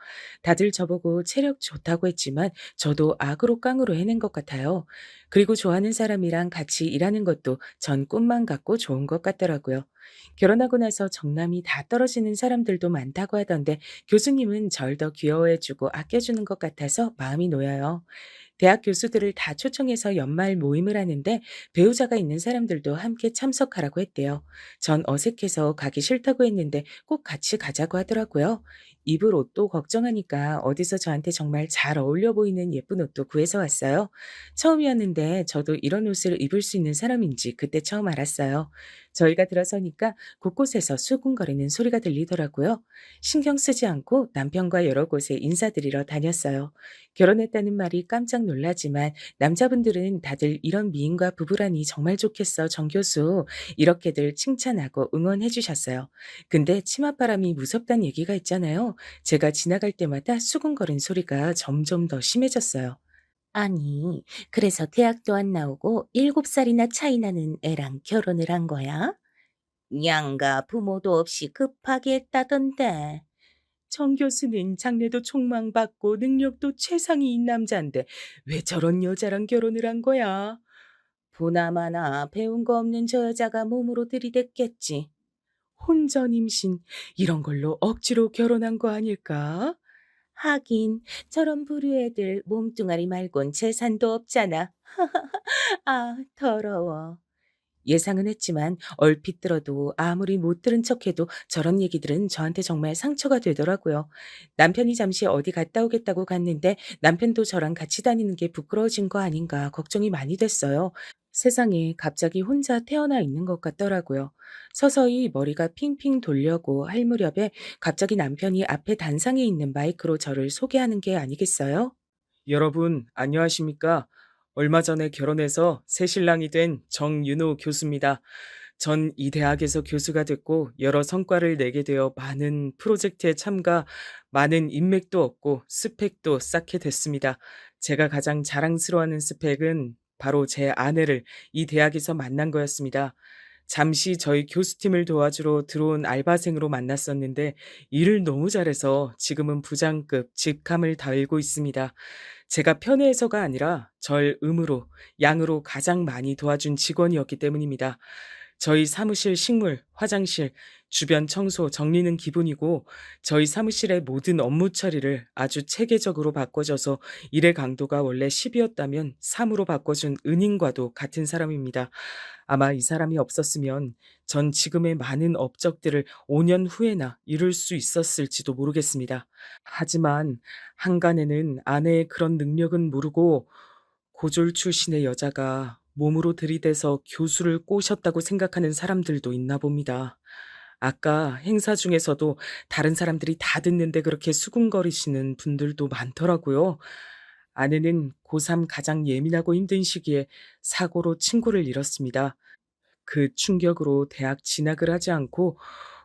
다들 저보고 체력 좋다고 했지만 저도 악으로 깡으로 해낸 것 같아요. 그리고 좋아하는 사람이랑 같이 일하는 것도 전 꿈만 같고 좋은 것 같더라고요. 결혼하고 나서 정남이 다 떨어지는 사람들도 많다고 하던데 교수님은 절 더 귀여워해주고 아껴주는 것 같아서 마음이 놓여요. 대학 교수들을 다 초청해서 연말 모임을 하는데 배우자가 있는 사람들도 함께 참석하라고 했대요. 전 어색해서 가기 싫다고 했는데 꼭 같이 가자고 하더라고요. 입을 옷도 걱정하니까 어디서 저한테 정말 잘 어울려 보이는 예쁜 옷도 구해서 왔어요. 처음이었는데 저도 이런 옷을 입을 수 있는 사람인지 그때 처음 알았어요. 저희가 들어서니까 곳곳에서 수군거리는 소리가 들리더라고요. 신경 쓰지 않고 남편과 여러 곳에 인사드리러 다녔어요. 결혼했다는 말이 깜짝 놀라지만 남자분들은 다들 "이런 미인과 부부라니 정말 좋겠어, 정 교수." 이렇게들 칭찬하고 응원해 주셨어요. 근데 치맛바람이 무섭다는 얘기가 있잖아요. 제가 지나갈 때마다 수군거리는 소리가 점점 더 심해졌어요. 아니, 그래서 대학도 안 나오고 7살이나 차이 나는 애랑 결혼을 한 거야? 양가 부모도 없이 급하게 했다던데. 정 교수는 장래도 촉망받고 능력도 최상위인 남자인데 왜 저런 여자랑 결혼을 한 거야? 보나마나 배운 거 없는 저 여자가 몸으로 들이댔겠지. 혼전 임신 이런 걸로 억지로 결혼한 거 아닐까? 하긴 저런 부류 애들 몸뚱아리 말곤 재산도 없잖아. 아, 더러워. 예상은 했지만 얼핏 들어도 아무리 못 들은 척해도 저런 얘기들은 저한테 정말 상처가 되더라고요. 남편이 잠시 어디 갔다 오겠다고 갔는데 남편도 저랑 같이 다니는 게 부끄러워진 거 아닌가 걱정이 많이 됐어요. 세상에 갑자기 혼자 태어나 있는 것 같더라고요. 서서히 머리가 핑핑 돌려고 할 무렵에 갑자기 남편이 앞에 단상에 있는 마이크로 저를 소개하는 게 아니겠어요? 여러분, 안녕하십니까? 얼마 전에 결혼해서 새신랑이 된 정윤호 교수입니다. 전 이 대학에서 교수가 됐고 여러 성과를 내게 되어 많은 프로젝트에 참가, 많은 인맥도 얻고 스펙도 쌓게 됐습니다. 제가 가장 자랑스러워하는 스펙은 바로 제 아내를 이 대학에서 만난 거였습니다. 잠시 저희 교수팀을 도와주러 들어온 알바생으로 만났었는데 일을 너무 잘해서 지금은 부장급 직함을 달고 있습니다. 제가 편애해서가 아니라 절 음으로, 양으로 가장 많이 도와준 직원이었기 때문입니다. 저희 사무실 식물, 화장실, 주변 청소, 정리는 기본이고 저희 사무실의 모든 업무 처리를 아주 체계적으로 바꿔줘서 일의 강도가 원래 10이었다면 3으로 바꿔준 은인과도 같은 사람입니다. 아마 이 사람이 없었으면 전 지금의 많은 업적들을 5년 후에나 이룰 수 있었을지도 모르겠습니다. 하지만 한간에는 아내의 그런 능력은 모르고 고졸 출신의 여자가 몸으로 들이대서 교수를 꼬셨다고 생각하는 사람들도 있나 봅니다. 아까 행사 중에서도 다른 사람들이 다 듣는데 그렇게 수군거리시는 분들도 많더라고요. 아내는 고3 가장 예민하고 힘든 시기에 사고로 친구를 잃었습니다. 그 충격으로 대학 진학을 하지 않고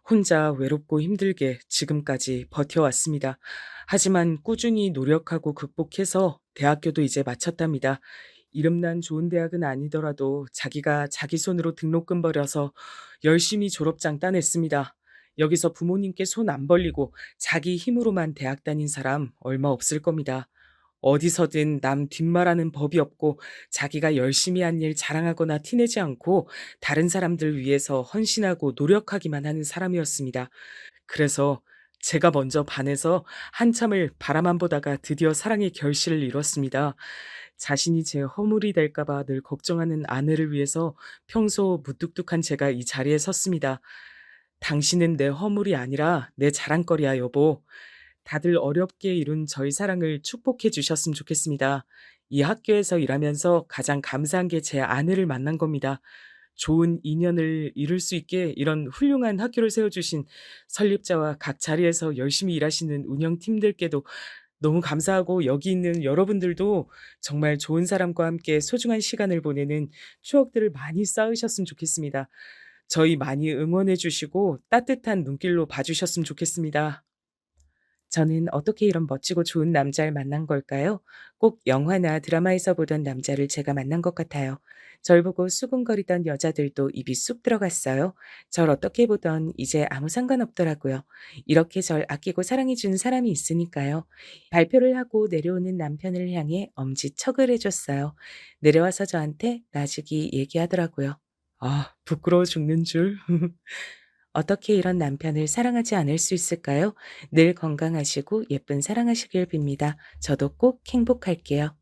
혼자 외롭고 힘들게 지금까지 버텨왔습니다. 하지만 꾸준히 노력하고 극복해서 대학교도 이제 마쳤답니다. 이름난 좋은 대학은 아니더라도 자기가 자기 손으로 등록금 벌여서 열심히 졸업장 따냈습니다. 여기서 부모님께 손 안 벌리고 자기 힘으로만 대학 다닌 사람 얼마 없을 겁니다. 어디서든 남 뒷말하는 법이 없고 자기가 열심히 한 일 자랑하거나 티내지 않고 다른 사람들 위해서 헌신하고 노력하기만 하는 사람이었습니다. 그래서 제가 먼저 반해서 한참을 바라만 보다가 드디어 사랑의 결실을 이뤘습니다. 자신이 제 허물이 될까 봐 늘 걱정하는 아내를 위해서 평소 무뚝뚝한 제가 이 자리에 섰습니다. 당신은 내 허물이 아니라 내 자랑거리야, 여보. 다들 어렵게 이룬 저희 사랑을 축복해 주셨으면 좋겠습니다. 이 학교에서 일하면서 가장 감사한 게 제 아내를 만난 겁니다. 좋은 인연을 이룰 수 있게 이런 훌륭한 학교를 세워주신 설립자와 각 자리에서 열심히 일하시는 운영팀들께도 너무 감사하고 여기 있는 여러분들도 정말 좋은 사람과 함께 소중한 시간을 보내는 추억들을 많이 쌓으셨으면 좋겠습니다. 저희 많이 응원해 주시고 따뜻한 눈길로 봐주셨으면 좋겠습니다. 저는 어떻게 이런 멋지고 좋은 남자를 만난 걸까요? 꼭 영화나 드라마에서 보던 남자를 제가 만난 것 같아요. 절 보고 수군거리던 여자들도 입이 쑥 들어갔어요. 절 어떻게 보던 이제 아무 상관없더라고요. 이렇게 절 아끼고 사랑해준 사람이 있으니까요. 발표를 하고 내려오는 남편을 향해 엄지척을 해줬어요. 내려와서 저한테 나직이 얘기하더라고요. 아, 부끄러워 죽는 줄. 어떻게 이런 남편을 사랑하지 않을 수 있을까요? 늘 건강하시고 예쁜 사랑하시길 빕니다. 저도 꼭 행복할게요.